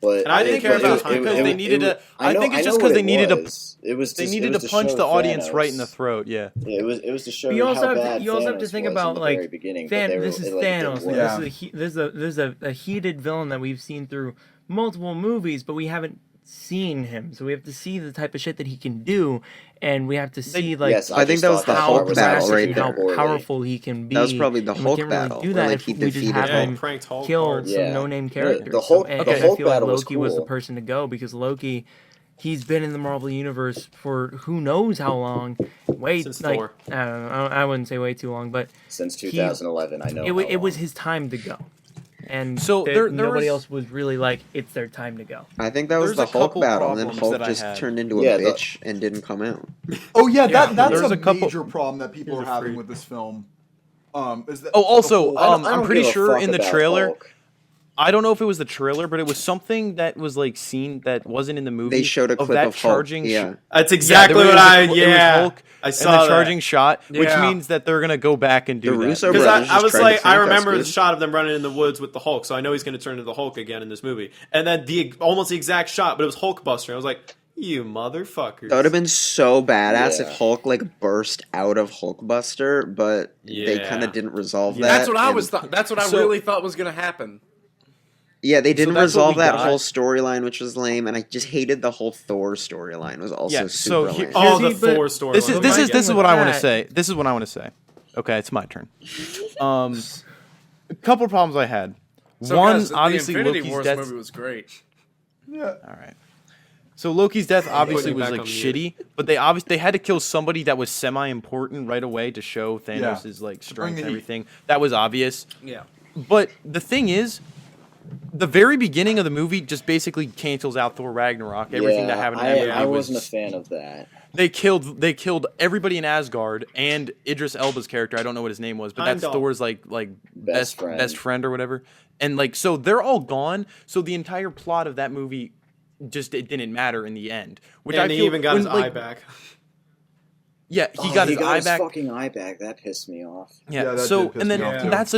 But And I didn't care about time because they needed to. I I know- think I it's know just what because they it needed to. was. It was They just- needed it was to punch show the audience Thanos. right in the throat. Yeah. Yeah, it was to show But you also how have bad to, you also have to Thanos think was about in the like very beginning. But they were, this is it, like, it Thanos. didn't Like, work. Yeah. There's a heated villain that we've seen through multiple movies, but we haven't seen him. So we have to see the type of shit that he can do, and we have to see like Yes, I think just that was thought the part how Hulk was battle aggressive right and executed how there. poorly. powerful he can be. That was probably the And Hulk we can't really battle, do where, that like, if he we just defeated have Hulk. him Pranked Hulk kill hard. some Yeah. no-name The characters. Hulk- and the I Hulk feel like battle was Loki was the cool. person to go because Loki, he's been in the Marvel universe for who knows how long. Since Thor. I don't know. I wouldn't say way too long, but Since 2011, I know. it was his time to go. And So there nobody was- else was really like, it's their time to go. I think that was There's the a Hulk couple battle, and then problems Hulk that I just had. turned into a Yeah, the- bitch and didn't come out. Oh yeah, that's there's a a couple- major problem that people are Here's a having freak. with this film. Is that Oh, also, the whole- I don't I'm pretty give a sure fuck in the about trailer. Hulk. I don't know if it was the trailer, but it was something that was like seen that wasn't in the movie. They showed a of clip that of Hulk. charging. Yeah, That's Yeah, exactly there what was I. it was Yeah, Hulk I and saw the charging shot, which Yeah. means that they're gonna go back and do The that. Russo Because brothers I just was tried to like, I prank us, remember the dude. shot of them running in the woods with the Hulk, so I know he's going to turn into the Hulk again in this movie. And then almost the exact shot, but it was Hulkbuster. I was like, you motherfuckers. that would have been so badass Yeah. if Hulk like burst out of Hulkbuster, but they Yeah. kind of didn't resolve that. That's what I and- was. That's what I So- really thought was gonna happen. Yeah, they didn't that's what resolve we that got. whole storyline, which was lame, and I just hated the whole Thor storyline. It was also Yeah, so super here- lame. Oh, the See, but Thor story. This is Well, this my is this is thing what with I want to that- say. This is what I want to say. Okay, it's my turn. A couple problems I had. So, One, guys, obviously the Infinity Loki's Wars death. movie was great. Yeah. All right. So Loki's death obviously you was back like on mute. shitty, but they had to kill somebody that was semi-important right away to show Thanos' like bring strength the and heat. everything. That was obvious. Yeah. But the thing is, the very beginning of the movie just basically cancels out Thor Ragnarok. Everything that happened in that movie I was wasn't a fan of that. they killed everybody in Asgard and Idris Elba's character. I don't know what his name was, but that's Heimdall. Thor's like Best friend. best friend or whatever. And like so they're all gone. So the entire plot of that movie just it didn't matter in the end. Which and I he feel even got his when, eye like, back. Yeah, he got his eye back. fucking eye back. That pissed me off. Yeah. Yeah, that So did piss and then me off, too. that's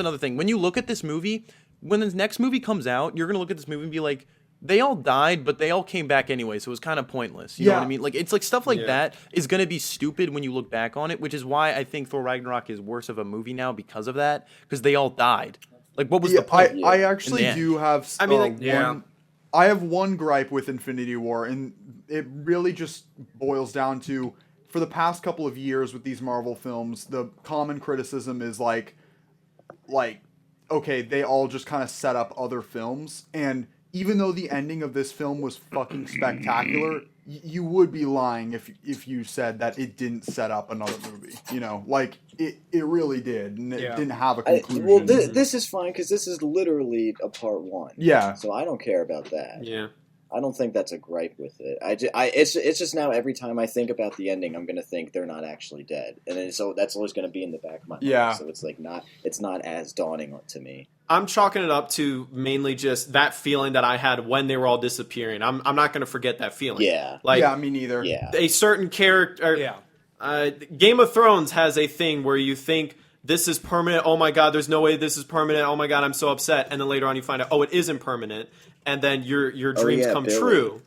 another thing. When you look at this movie, when the next movie comes out, you're gonna look at this movie and be like, they all died, but they all came back anyway, so it was kind of pointless. You know what I mean? Like it's like stuff like that is gonna be stupid when you look back on it, which is why I think Thor Ragnarok is worse of a movie now because of that, because they all died. Like, what was the point? I actually do have. I mean, like, I have one gripe with Infinity War, and it really just boils down to, for the past couple of years with these Marvel films, the common criticism is like, okay, they all just kind of set up other films, and even though the ending of this film was fucking spectacular, you would be lying if you said that it didn't set up another movie. You know, like it really did, and it didn't have a conclusion. This is fine because this is literally a part one. Yeah. So I don't care about that. Yeah. I don't think that's a gripe with it. It's just now every time I think about the ending, I'm gonna think they're not actually dead, and then, so that's always gonna be in the back of my mind. Yeah. So it's like it's not as daunting to me. I'm chalking it up to mainly just that feeling that I had when they were all disappearing. I'm not gonna forget that feeling. Yeah. Like, yeah, me neither. Yeah. a certain character. Game of Thrones has a thing where you think this is permanent. Oh my god, there's no way this is permanent. Oh my god, I'm so upset. And then later on you find out, oh, it isn't permanent. And then your dreams come true.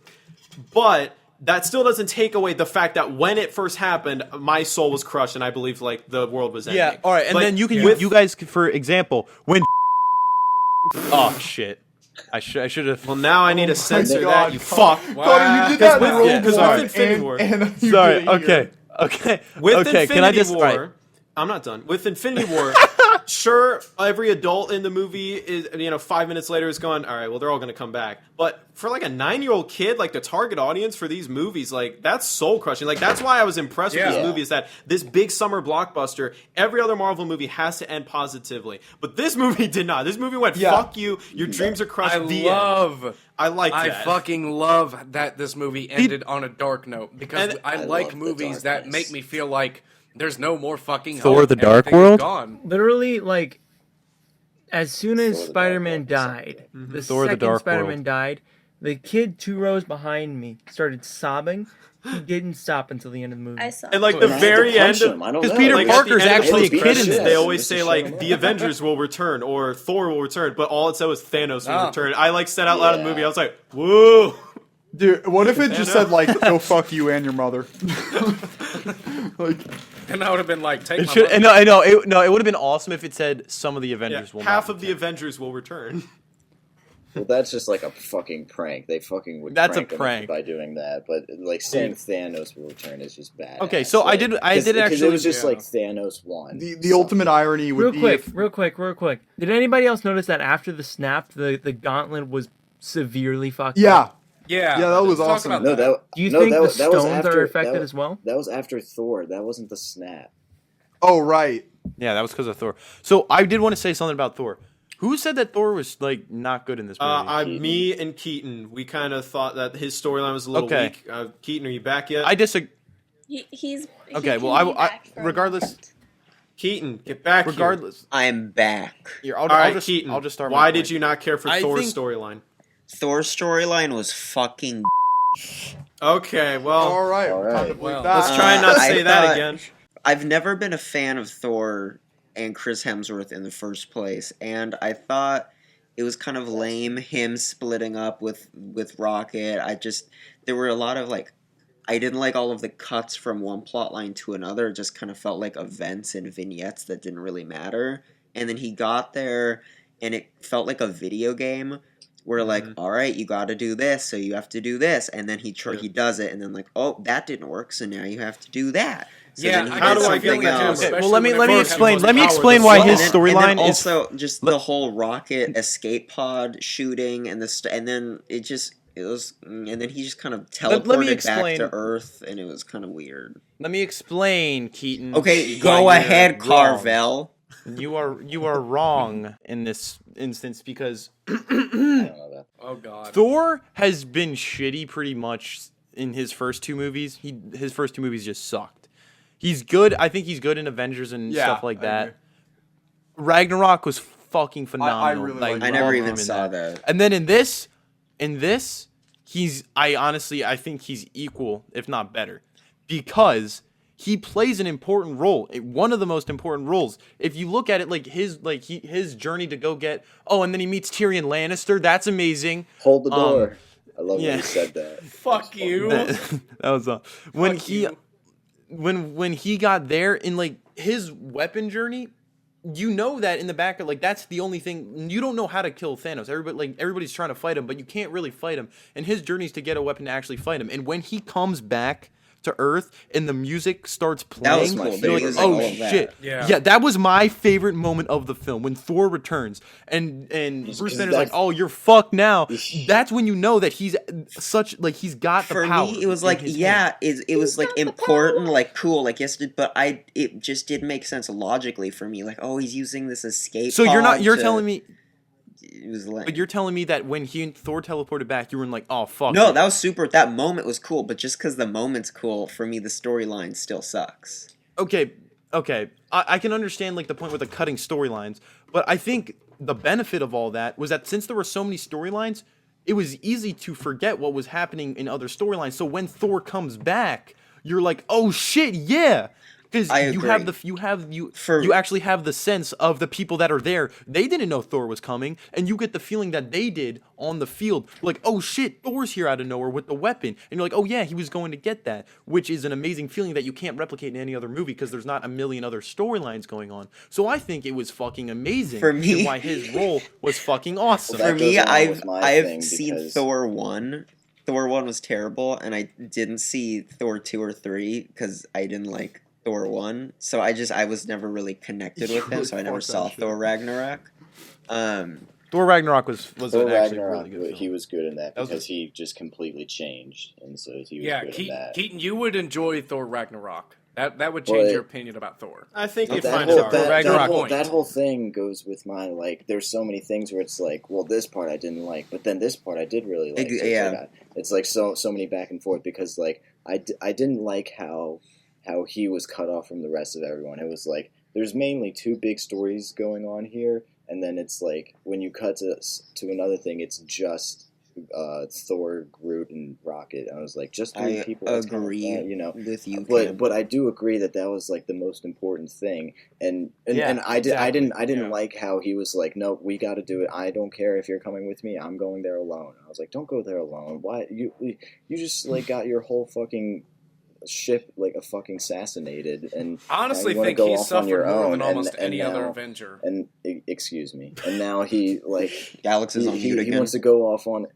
But that still doesn't take away the fact that when it first happened, my soul was crushed and I believed like the world was ending. Yeah, all right. And Like, then you guys, for example, when oh shit, I should have. Well, now I need to censor God, that. You fuck. Connor, you did that in Rogue Because One, with Infinity War, and you Sorry. did it here. Okay. with okay. Infinity Can I just? War, Right. I'm not done. With Infinity War, sure, every adult in the movie is, 5 minutes later is going, all right, well, they're all going to come back. But for like a 9-year-old kid, like the target audience for these movies, like that's soul crushing. Like that's why I was impressed with this movie, is that this big summer blockbuster, every other Marvel movie has to end positively. But this movie did not. This movie went, fuck you, your dreams are crushed. I like that. I fucking love that this movie ended on a dark note, because I like movies that make me feel like there's no more fucking Thor: hope. The Dark Everything is World? gone. Literally, like, as soon as Spider-Man died, the Thor: The second Dark Spider-Man World. died, the kid 2 rows behind me started sobbing. He didn't stop until the end of the movie. I saw. And like the very end of, Because Peter Parker's actually a kid in this. They always say like the Avengers will return or Thor will return, but all it said was Thanos will return. I like said out loud in the movie, I was like, whoa. Dude, what if it just said like, "Go fuck you and your mother"? Like, And I would have been like, take It my should. money. No, it would have been awesome if it said some of the Avengers will. Half not of the return. Avengers will return. Well, that's just like a fucking prank. They fucking would. That's a prank 'em prank. by doing that. But like saying Thanos will return is just bad. Okay, so I did because actually. it was just like Thanos won. the ultimate irony would be Real quick. Did anybody else notice that after the snap, the gauntlet was severely fucked up? Yeah, that was talk awesome. about No, that. Do you no, think that, the that was stones after, are affected that, as well? That was after Thor. That wasn't the snap. Oh right. Yeah, that was because of Thor. So I did want to say something about Thor. Who said that Thor was like not good in this movie? Me and Keaton, we kind of thought that his storyline was a little weak. Keaton, are you back yet? I disagree. He's Okay, he well, can be back for a regardless. moment. Keaton, get back Regardless, I'm back. here, All right, just, Keaton, I'll just start. why my did point. you not care for I Thor's think- storyline? Thor's storyline was fucking. Okay, well, All right. All right. Time to believe Well, that. let's try and not I say that thought- again. I've never been a fan of Thor and Chris Hemsworth in the first place, and I thought it was kind of lame him splitting up with Rocket. There were a lot of like, I didn't like all of the cuts from one plot line to another. It just kind of felt like events and vignettes that didn't really matter. And then he got there, and it felt like a video game where like, all right, you got to do this, so you have to do this, and then he does it, and then like, oh, that didn't work, so now you have to escape So Yeah, then he how did do I feel something like else. Okay, well, especially let me whenever explain. he Let me has explain powers why as his well. And storyline then is. also just the whole rocket escape pod shooting and and then and then he just kind of Let me teleported back explain. to Earth, and it was kind of weird. Let me explain, Keaton. Okay, why go you're ahead, wrong. Carvel. You are wrong in this instance because I don't know that. Oh god. Thor has been shitty pretty much in his first 2 movies. His first 2 movies just sucked. He's good. I think he's good in Avengers and stuff like I that. agree. Ragnarok was fucking phenomenal. really Like, liked I it. never loved even him in saw that. And then in this, I think he's equal, if not better, because he plays an important role, one of the most important roles. If you look at it, like his journey to go get, and then he meets Tyrion Lannister. That's amazing. Hold the door. I love yeah. when you said that. Fuck you. That was when he when he got there in like his weapon journey. You know that in the back of, like, that's the only thing. You don't know how to kill Thanos. Everybody's trying to fight him, but you can't really fight him. And his journey is to get a weapon to actually fight him. And when he comes back to Earth and the music starts playing, That was cool. you're like, oh shit. Yeah, that was my favorite moment of the film when Thor returns and Bruce Banner's like, oh, you're fucked now. That's when you know that he's he's got the power. For me, it was like, it was like important, like cool, like yes, but it just didn't make sense logically for me. Like, oh, he's using this escape. So you're telling me. It was like, but you're telling me that when he and Thor teleported back, you were like, oh, fuck. No, that was super. That moment was cool, but just because the moment's cool, for me, the storyline still sucks. Okay. I can understand, like, the point with the cutting storylines, but I think the benefit of all that was that since there were so many storylines, it was easy to forget what was happening in other storylines. So when Thor comes back, you're like, oh, shit, yeah. Because you actually have the sense of the people that are there. They didn't know Thor was coming, and you get the feeling that they did on the field. Like, oh shit, Thor's here out of nowhere with the weapon, and you're like, oh yeah, he was going to get that, which is an amazing feeling that you can't replicate in any other movie because there's not a million other storylines going on. So I think it was fucking amazing. For me, and why his role was fucking awesome. For me, I've seen Thor 1. Thor 1 was terrible, and I didn't see Thor 2 or 3 because I didn't like Thor 1, so I was never really connected with him, so I never saw Thor Ragnarok. Thor Ragnarok was Thor actually Ragnarok, really good film. He was good in that because he just completely changed, and so he was good in that. Keaton, you would enjoy Thor Ragnarok. That would change your opinion about Thor. I think you that find whole, it hard. that whole thing goes with my, like, there's so many things where it's like, well, this part I didn't like, but then this part I did really like. It's like so many back and forth because, like, I didn't like how he was cut off from the rest of everyone. It was like, there's mainly two big stories going on here, and then it's like, when you cut to another thing, it's just Thor, Groot, and Rocket. I was like, just three people. I agree with you. But I do agree that was like the most important thing, and I didn't like how he was like, no, we got to do it. I don't care if you're coming with me. I'm going there alone. I was like, don't go there alone. Why you just like got your whole fucking ship like a fucking assassinated, and honestly think he suffered more than almost any other Avenger. And excuse me, and now he like Alex is on mute again. He wants to go off on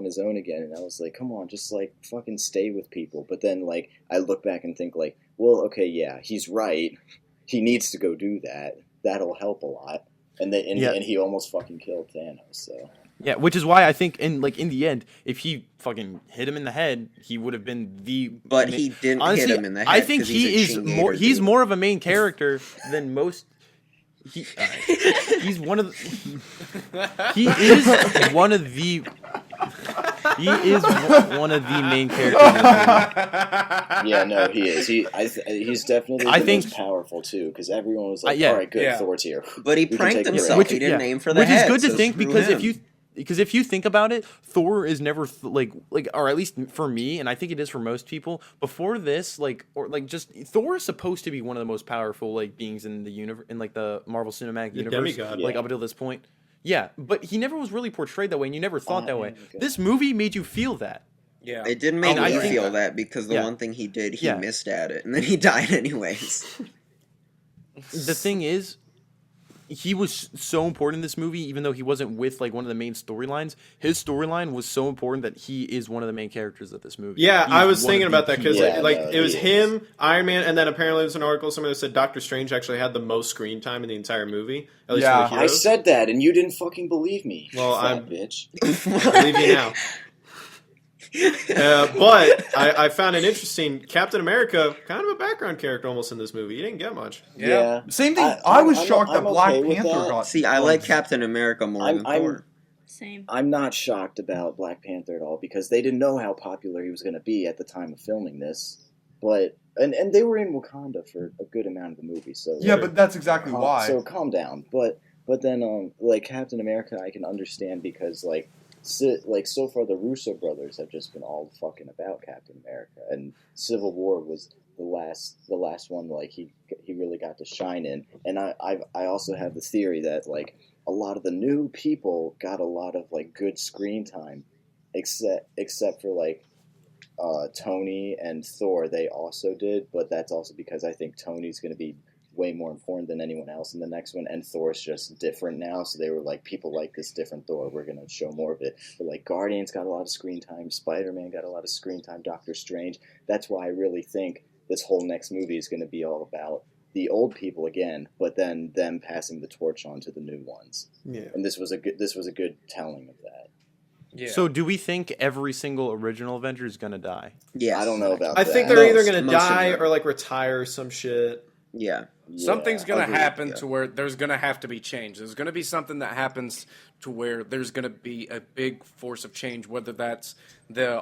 his own again, and I was like, come on, just like fucking stay with people. But then like I look back and think like, well, okay, yeah, he's right. He needs to go do that. That'll help a lot. And he almost fucking killed Thanos. So. Yeah, which is why I think in the end, if he fucking hit him in the head, he would have been the. But he didn't hit him in the head. I think he's more of a main character than most. He's one of the. He is one of the. He is one of the main characters. Yeah, no, he is. He's definitely most powerful too, because everyone was like, "All right, good, Thor's here." But he pranked himself. He didn't aim for the head. Which is good to think because if you think about it, Thor is never or at least for me, and I think it is for most people. Before this, Thor is supposed to be one of the most powerful beings in the universe, in the Marvel Cinematic Universe, demigod, up until this point. Yeah, but he never was really portrayed that way, and you never thought that way. This movie made you feel that. Yeah, it didn't make me feel that because the one thing he did, he missed at it, and then he died anyways. The thing is, he was so important in this movie, even though he wasn't with one of the main storylines. His storyline was so important that he is one of the main characters of this movie. Yeah, I was thinking about that because it was him, Iron Man, and then apparently there's an article somebody said Doctor Strange actually had the most screen time in the entire movie. At least for the heroes. I said that, and you didn't fucking believe me. Well, I'm bitch. I believe you now. But I found it interesting. Captain America, kind of a background character almost in this movie. He didn't get much. Yeah. Same thing. I was shocked that Black Panther got. See, I like Captain America more than Thor. Same. I'm not shocked about Black Panther at all because they didn't know how popular he was going to be at the time of filming this. But and they were in Wakanda for a good amount of the movie. So yeah, but that's exactly why. So calm down. But then Captain America, I can understand because so far the Russo brothers have just been all fucking about Captain America, and Civil War was the last one, like he really got to shine in. And I also have the theory that like a lot of the new people got a lot of like good screen time, except for like Tony and Thor. They also did, but that's also because I think Tony's going to be way more important than anyone else in the next one, and Thor's just different now, so they were like, people like this different Thor, we're going to show more of it. But like Guardians got a lot of screen time, Spider-Man got a lot of screen time, Doctor Strange. That's why I really think this whole next movie is going to be all about the old people again, but then them passing the torch on to the new ones. Yeah. And this was a good telling of that. Yeah. So do we think every single original Avenger is gonna die? Yeah, I don't know about I that. think they're either Most going to of die them. or like retire or some shit. Yeah. Something's going to agreed. happen to where there's going to have to be change. There's going to be something that happens to where there's going to be a big force of change, whether that's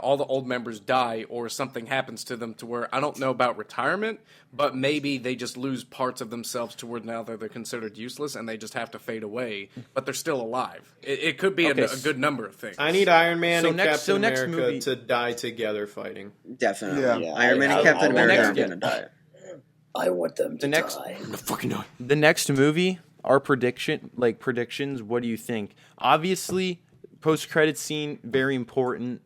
all the old members die or something happens to them to where, I don't know about retirement, but maybe they just lose parts of themselves to where now they're considered useless and they just have to fade away, but they're still alive. It could be Okay, a good number of things. I need Iron Man So and next- Captain so next America movie- to die together fighting. Definitely. Yeah. Iron Man and Captain I America want are them going to die. I want them to The next- die. Fucking no. The next movie, our predictions. What do you think? Obviously, post-credit scene very important.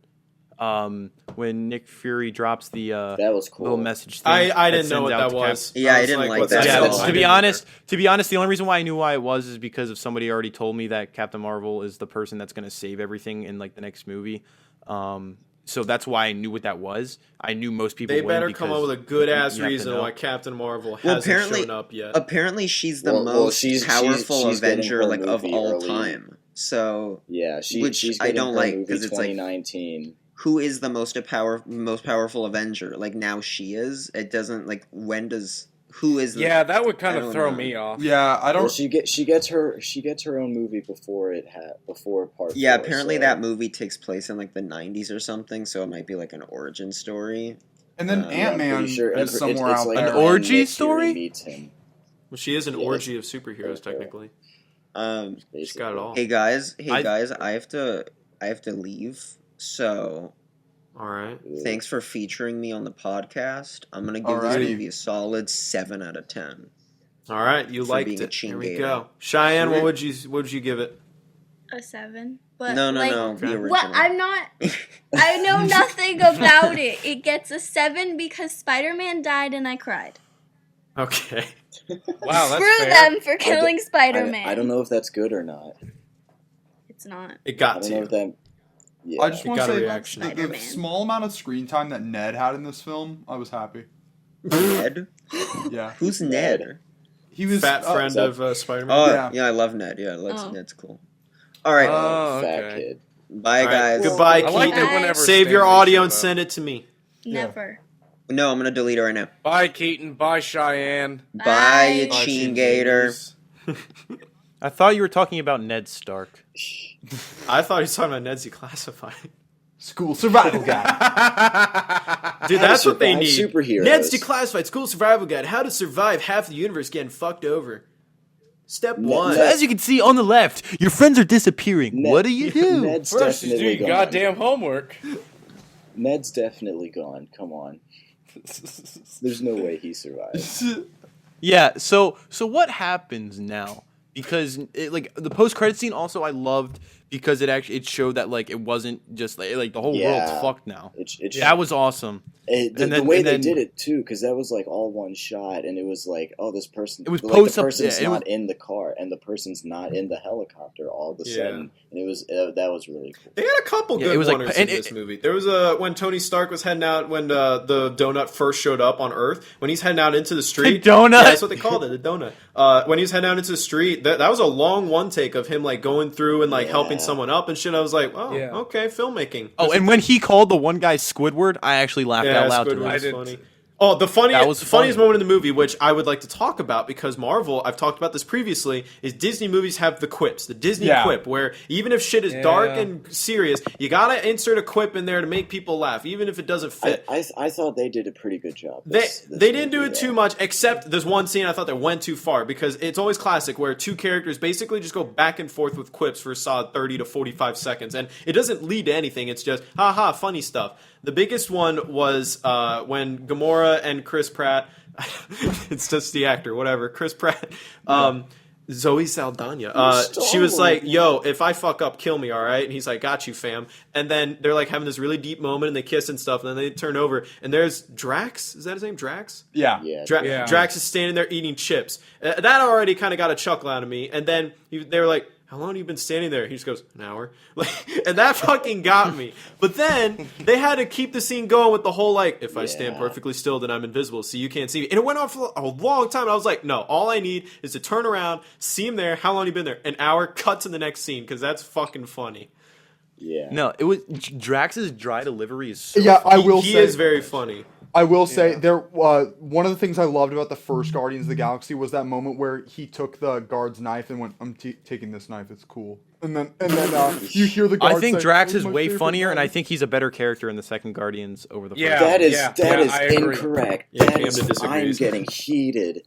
When Nick Fury drops the That was cool. little message thing. I didn't that know what sends that out to was. Yeah, I was didn't like what's that Yeah, at going all. on? to be I didn't honest, the only reason why I knew why it was is because of somebody already told me that Captain Marvel is the person that's going to save everything in like the next movie. So that's why I knew what that was. I knew most people. They wouldn't better come because up with a good ass you have to reason know. why Captain Marvel Well, hasn't shown up yet. Apparently, she's the Well, most she's powerful getting Avenger her like of movie all early. time. So, Yeah, Which she's I getting don't her like, movie 'cause it's like- 2019. who is the most powerful Avenger? Like now, she is. It doesn't like when does who is? Yeah, that would kind I of don't throw know. me off. Yeah, I Well, don't. she gets her own movie before part. Yeah, 4, apparently so- that movie takes place in like the 90s or something, so it might be like an origin story. And then Yeah, I'm Ant Man Pretty sure is somewhere it's out like there. An when orgy Nick Fury story? meets him. Well, she is an Yeah, orgy of superheroes, technically. She's got it all. Hey guys, I- I have to leave. So All right. thanks for featuring me on the podcast. I'm gonna give Alrighty. this movie a solid 7 out of 10. All right. You For liked being a it. Here we chingator. go. Cheyenne, Sweet. what would you give it? A 7. But No, like, the original. What? I'm not. I know nothing about it. It gets a 7 because Spider-Man died and I cried. Okay. Wow, that's Screw fair. them for killing Spider-Man. I don't know if that's good or not. It's not. It I got don't to know you. if that. Yeah. I just You want got to a say reaction. the Spider-Man. small amount of screen time that Ned had in this film, I was happy. Ned? Yeah, Who's Ned? he was Fat friend so- of Spider-Man. Oh, Yeah. yeah, I love Ned. Yeah, Oh. Ned's cool. All right, Oh, fat okay. kid. bye All right, guys. Goodbye, I like Keaton. it whenever Save Stan your Lee audio shows and up. send it to me. Never. No, I'm gonna delete it right now. Bye, Keaton. Bye, Cheyenne. Bye, you Bye, Cheen Gator. I thought you were talking about Ned Stark. I thought he was talking about Ned's Declassified. school survival guy. Dude, How to that's what they survive need. superheroes. Ned's Declassified School Survival Guide. How to survive half the universe getting fucked over. Step 1. Ned- As you can see on the left, your friends are disappearing. What do you do? Ned's First, you do definitely your gone. goddamn homework. Ned's definitely gone. Come on. There's no way he survives. Yeah. So what happens now? Because like the post credit scene, also I loved because it showed that like it wasn't just like the whole Yeah. world's fucked now. It That was awesome. the then- way and they then- did it too, because that was like all one shot, and it was like, oh, this person. It was like, post the up- person's yeah, it not was- in the car, and the person's not in the helicopter all of a Yeah. sudden, and it was that was really cool. They had a couple Yeah, good it was like- ones and in this movie. There was when Tony Stark was heading out when the donut first showed up on Earth. When he's heading out into the street, donut? Yeah, that's what they called it, the donut. When he was heading out into the street, that was a long one take of him like going through and like helping Yeah. someone up and shit. I was like, oh, Yeah. okay, filmmaking. Oh, and when he called the one guy Squidward, I actually laughed Yeah, out loud. Squidward To was I that. did- funny. Oh, the That was funniest funny. moment in the movie, which I would like to talk about because Marvel, I've talked about this previously, is Disney movies have the quips, the Disney Yeah. quip, where even if shit is dark and serious, you gotta insert a quip in there to make people laugh, even if it doesn't fit. I thought they did a pretty good job. They this didn't do movie, it though. too much, except there's one scene I thought that went too far because it's always classic where two characters basically just go back and forth with quips for a solid 30 to 45 seconds, and it doesn't lead to anything. It's just haha, funny stuff. The biggest one was when Gamora and Chris Pratt. It's just the actor, whatever. Chris Pratt. Zoe Saldana. She was like, "Yo, if I fuck up, kill me, all right?" And he's like, "Got you, fam." And then they're like having this really deep moment, and they kiss and stuff. And then they turn over, and there's Drax. Is that his name? Drax? Yeah. Drax is standing there eating chips. That already kind of got a chuckle out of me. And then they were like, "How long have you been standing there?" He just goes, "An hour." And that fucking got me. But then they had to keep the scene going with the whole if I stand perfectly still, then I'm invisible, so you can't see me. And it went on for a long time. And I was like, no, all I need is to turn around, see him there. How long have you been there? An hour. Cut to the next scene because that's fucking funny. Yeah. No, it was Drax's dry delivery is so I will He say is very funny. I will say there. One of the things I loved about the first Guardians of the Galaxy was that moment where he took the guard's knife and went, "I'm taking this knife. It's cool." And then you hear the guard I think say, Drax "This is my way favorite funnier, and I knife." think he's a better character in the second Guardians over the first. Yeah. That is I agree. incorrect. Yeah, That Camden is, disagrees. I am getting heated.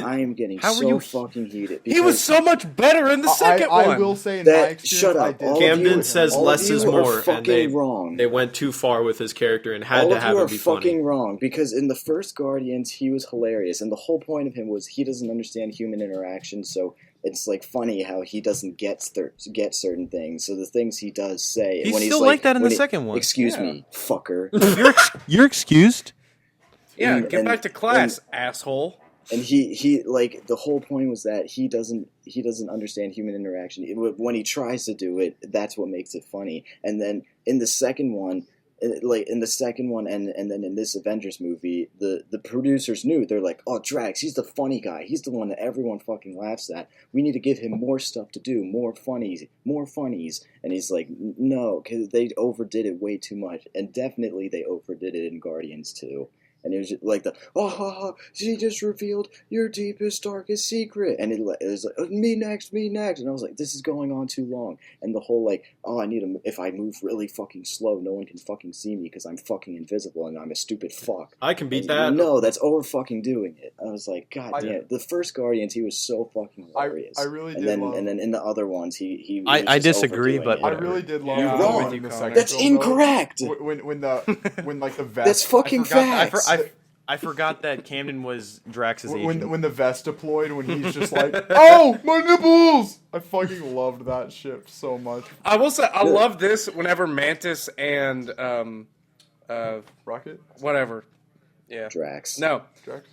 I am getting How were so you- fucking heated. He was so much better in the second I one. will say in my that. experience, Shut I up. did. All of Camden you- says all of less you is are more, and fucking wrong. they went too far with his character and had All to of have you him are be fucking funny. wrong because in the first Guardians he was hilarious, and the whole point of him was he doesn't understand human interaction, so it's funny how he doesn't get certain things. So the things he does say, He's when still he's like that in when the second one. Excuse me, fucker. You're excused. Yeah, And- get and- back to class, asshole. And he the whole point was that he doesn't understand human interaction. When he tries to do it, that's what makes it funny. And then in the second one, and then in this Avengers movie, the producers knew. They're like, "Oh, Drax, he's the funny guy. He's the one that everyone fucking laughs at. We need to give him more stuff to do, more funnies." And he's like, "No," because they overdid it way too much, and definitely they overdid it in Guardians too. And it was just like she just revealed your deepest, darkest secret. And it was like, me next. And I was like, this is going on too long. And the whole I need to, if I move really fucking slow, no one can fucking see me because I'm fucking invisible and I'm a stupid fuck. I can beat And that. No, that's over fucking doing it. I was like, God damn. The first Guardians, he was so fucking hilarious. I really did and love- then in the other ones, he was I just disagree, overdoing but it. I really did love You're the wrong. moment in the second That's film, though. incorrect. When the vest. That's fucking facts. I forgot that Camden was Drax's agent. When the vest deployed, when he's just like, "Oh, my nipples!" I fucking loved that ship so much. I will say, I love this whenever Mantis and Rocket? whatever. Yeah. Drax. No. Drax?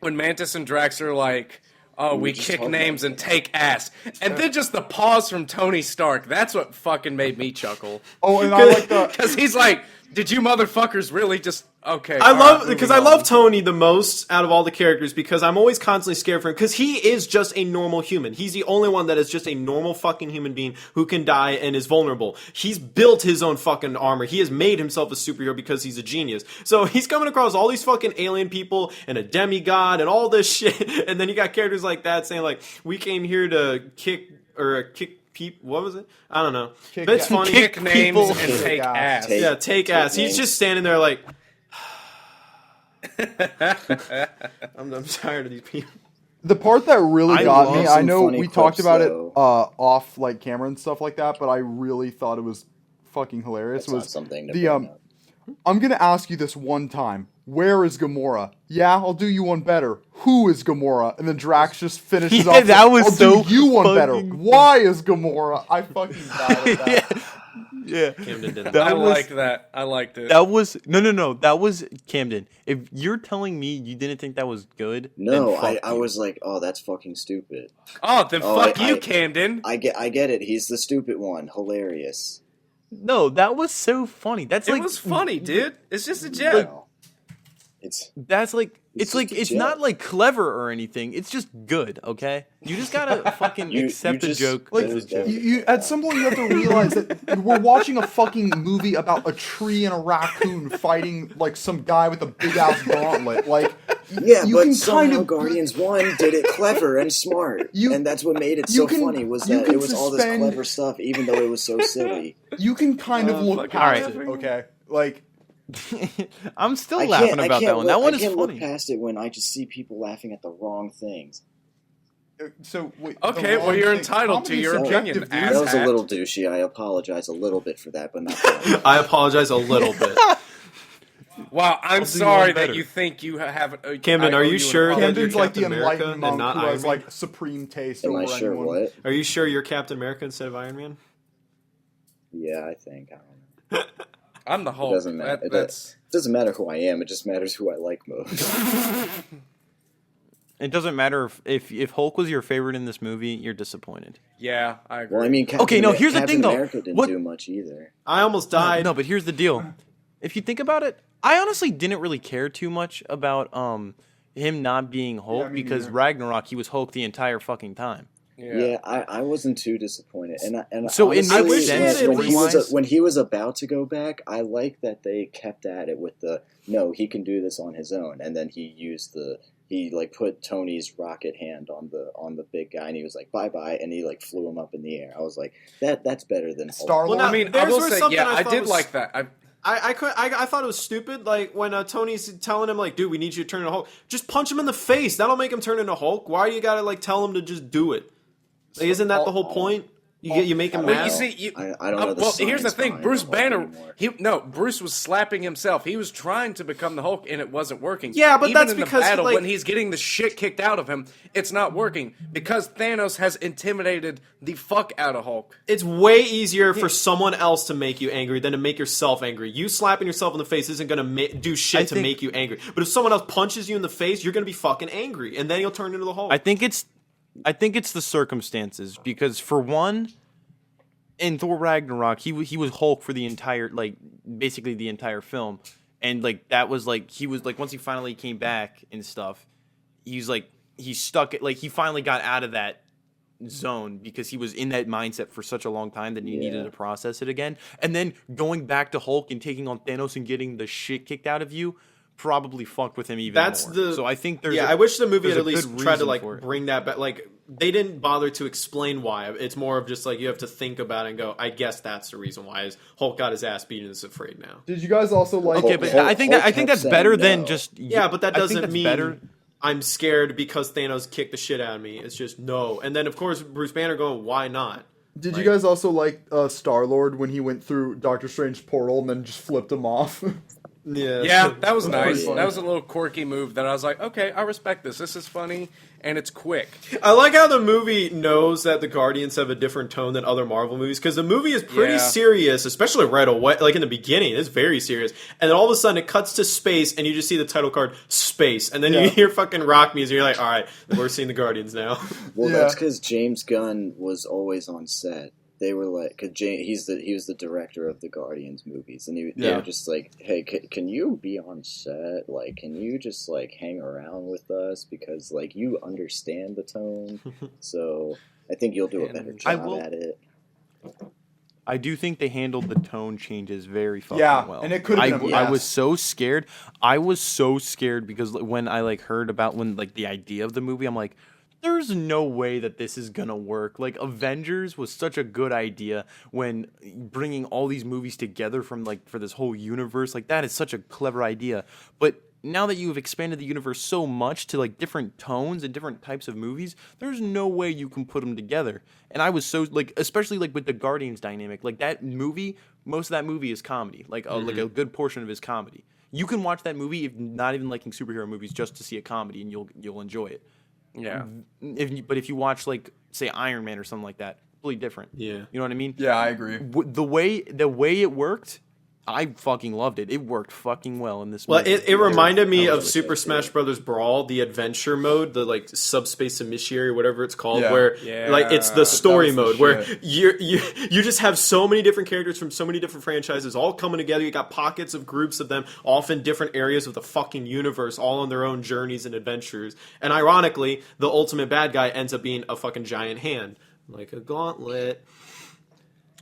When Mantis and Drax are like, "Oh, we just kick talking names about and take ass," and then just the pause from Tony Stark. That's what fucking made me chuckle. Oh, and I like the. Because he's like, "Did you motherfuckers really just okay?" I all love right, because moving I love on." Tony the most out of all the characters because I'm always constantly scared for him because he is just a normal human. He's the only one that is just a normal fucking human being who can die and is vulnerable. He's built his own fucking armor. He has made himself a superhero because he's a genius. So he's coming across all these fucking alien people and a demigod and all this shit. And then you got characters like that saying like, "We came here to kick." What was it? I don't know. But it's funny. Kick names people. and take ass. Take ass. He's names. just standing there like. I'm tired of these people. The part that really I got love me, I some know funny we talked clips, about though. it off camera and stuff like that, but I really thought it was fucking hilarious. That's not Was something to the bring up. I'm gonna ask you this one time. Where is Gamora? Yeah, I'll do you one better. Who is Gamora? And then Drax just finishes Yeah, off. that was I'll so do you one better. fucking- Why is Gamora? I fucking died at that. Yeah. Camden did it. That I was- liked that. I liked it. That was no. That was Camden. If you're telling me you didn't think that was good, No, then fuck I you. was like, oh, that's fucking stupid. Oh, then Oh, fuck you, I- Camden. I get it. He's the stupid one. Hilarious. No, that was so funny. That's It like was funny, dude. It's just a joke. No. It's That's like It's it's like just a it's joke. not like clever or anything. It's just good, okay? You just gotta fucking You- accept you the just- joke. Like That was dope. you, at some point, you have to realize that we're watching a fucking movie about a tree and a raccoon fighting like some guy with a big ass gauntlet. Like, yeah, you but can somehow kind of Guardians 1 did it clever and smart, and that's what made it you so can- funny. Was you that can it was all this suspend- clever stuff, even though it was so silly. you can kind of look fucking past laughing. it, okay? Like, I'm still I laughing can't, I about can't that one. look, That one I is can't funny. look past it when I just see people laughing at the wrong things. so wait, Okay, the well, wrong you're thing- entitled to comedy's your subjective, opinion, dude. ass. That was a hat. little douchey. I apologize a little bit for that, but not. I apologize a little bit. Wow, I'm do sorry one better. that you think you have. Camden, are you sure that you're Camden's like the Captain America enlightened and monk not who Iron has Man? like supreme taste Am over I sure anyone. what? Are you sure you're Captain America instead of Iron Man? Yeah, I think. I don't know. I'm the Hulk. It doesn't matter. That's It doesn't matter who I am. It just matters who I like most. It doesn't matter if Hulk was your favorite in this movie, you're disappointed. yeah, I agree. Well, I mean, Here's the thing, though. America didn't What- do much either. I almost died. No, but here's the deal. If you think about it, I honestly didn't really care too much about him not being Hulk me because neither. Ragnarok he was Hulk the entire fucking time. Yeah, I wasn't too disappointed, and So it honestly, makes sense when he was about to go back, I like that they kept at it with the no, he can do this on his own, and then he like put Tony's rocket hand on the big guy, and he was like bye bye, and he like flew him up in the air. I was like that's better than Hulk. Star-Lord. Well, I mean, I There's will where say, something yeah, I I thought did was- like that. I thought it was stupid. Like when Tony's telling him, like, "Dude, we need you to turn into Hulk." Just punch him in the face. That'll make him turn into Hulk. Why do you gotta like tell him to just do it? Like, isn't that the whole point? You make him Well, mad. You see, I don't know the well, here's the science thing: behind Bruce the Hulk Banner. anymore. Bruce was slapping himself. He was trying to become the Hulk, and it wasn't working. Yeah, but Even that's in because, the battle like- when he's getting the shit kicked out of him, it's not working because Thanos has intimidated the fuck out of Hulk. It's way easier for someone else to make you angry than to make yourself angry. You slapping yourself in the face isn't gonna do shit to make you angry. But if someone else punches you in the face, you're gonna be fucking angry, and then you'll turn into the Hulk. I think it's the circumstances because for one, in Thor Ragnarok, he was Hulk for the entire basically the entire film, and like that was like he was like once he finally came back and stuff, he's like he stuck it like he finally got out of that zone because he was in that mindset for such a long time that he needed to process it again, and then going back to Hulk and taking on Thanos and getting the shit kicked out of you probably fucked with him even more. So I think there's I wish the movie there's had at a least good tried to reason like for it. bring that back. Like they didn't bother to explain why. It's more of just like you have to think about it and go, I guess that's the reason why is Hulk got his ass beaten and is afraid now. Did you guys also like? Okay, but Hulk- I think Hulk that's kept better saying than no. But just that I think doesn't that's mean better. I'm scared because Thanos kicked the shit out of me. It's just no. And then of course Bruce Banner going, why not? Did you guys also like Star-Lord when he went through Doctor Strange's portal and then just flipped him off? Yeah, that was nice. funny. That was a little quirky move that I was like, okay, I respect this. This is funny and it's quick. I like how the movie knows that the Guardians have a different tone than other Marvel movies because the movie is pretty Yeah. serious, especially right away. Like in the beginning, it's very serious, and then all of a sudden it cuts to space, and you just see the title card "Space," and then you hear fucking rock music. You're like, all right, we're seeing the Guardians now. Well, Yeah. that's because James Gunn was always on set. They were like, cause he was the director of the Guardians movies, and they were just like, hey, can you be on set? Like, can you just like hang around with us because like you understand the tone? So I think you'll do a better job at it. I do think they handled the tone changes very fucking Yeah, well. and it could've been a I mess. was so scared. I was so scared because when I like heard about the idea of the movie, I'm like, there's no way that this is gonna work. Like Avengers was such a good idea when bringing all these movies together from like for this whole universe. Like that is such a clever idea. But now that you've expanded the universe so much to like different tones and different types of movies, there's no way you can put them together. And I was so like, especially like with the Guardians dynamic, like that movie, most of that movie is comedy. Like like a good portion of it is comedy. You can watch that movie if not even liking superhero movies just to see a comedy, and you'll enjoy it. Yeah. But if you watch like say Iron Man or something like that, completely different. Yeah. You know what I mean? Yeah, I agree. The way it worked, I fucking loved it. It worked fucking well in this Well, movie. it reminded me I of was Super with Smash Bros. Brawl, the adventure mode, the like subspace emissary, whatever it's called, Yeah. where like it's the story That was mode the where shit. you just have so many different characters from so many different franchises all coming together. You got pockets of groups of them, often different areas of the fucking universe, all on their own journeys and adventures. And ironically, the ultimate bad guy ends up being a fucking giant hand, like a gauntlet.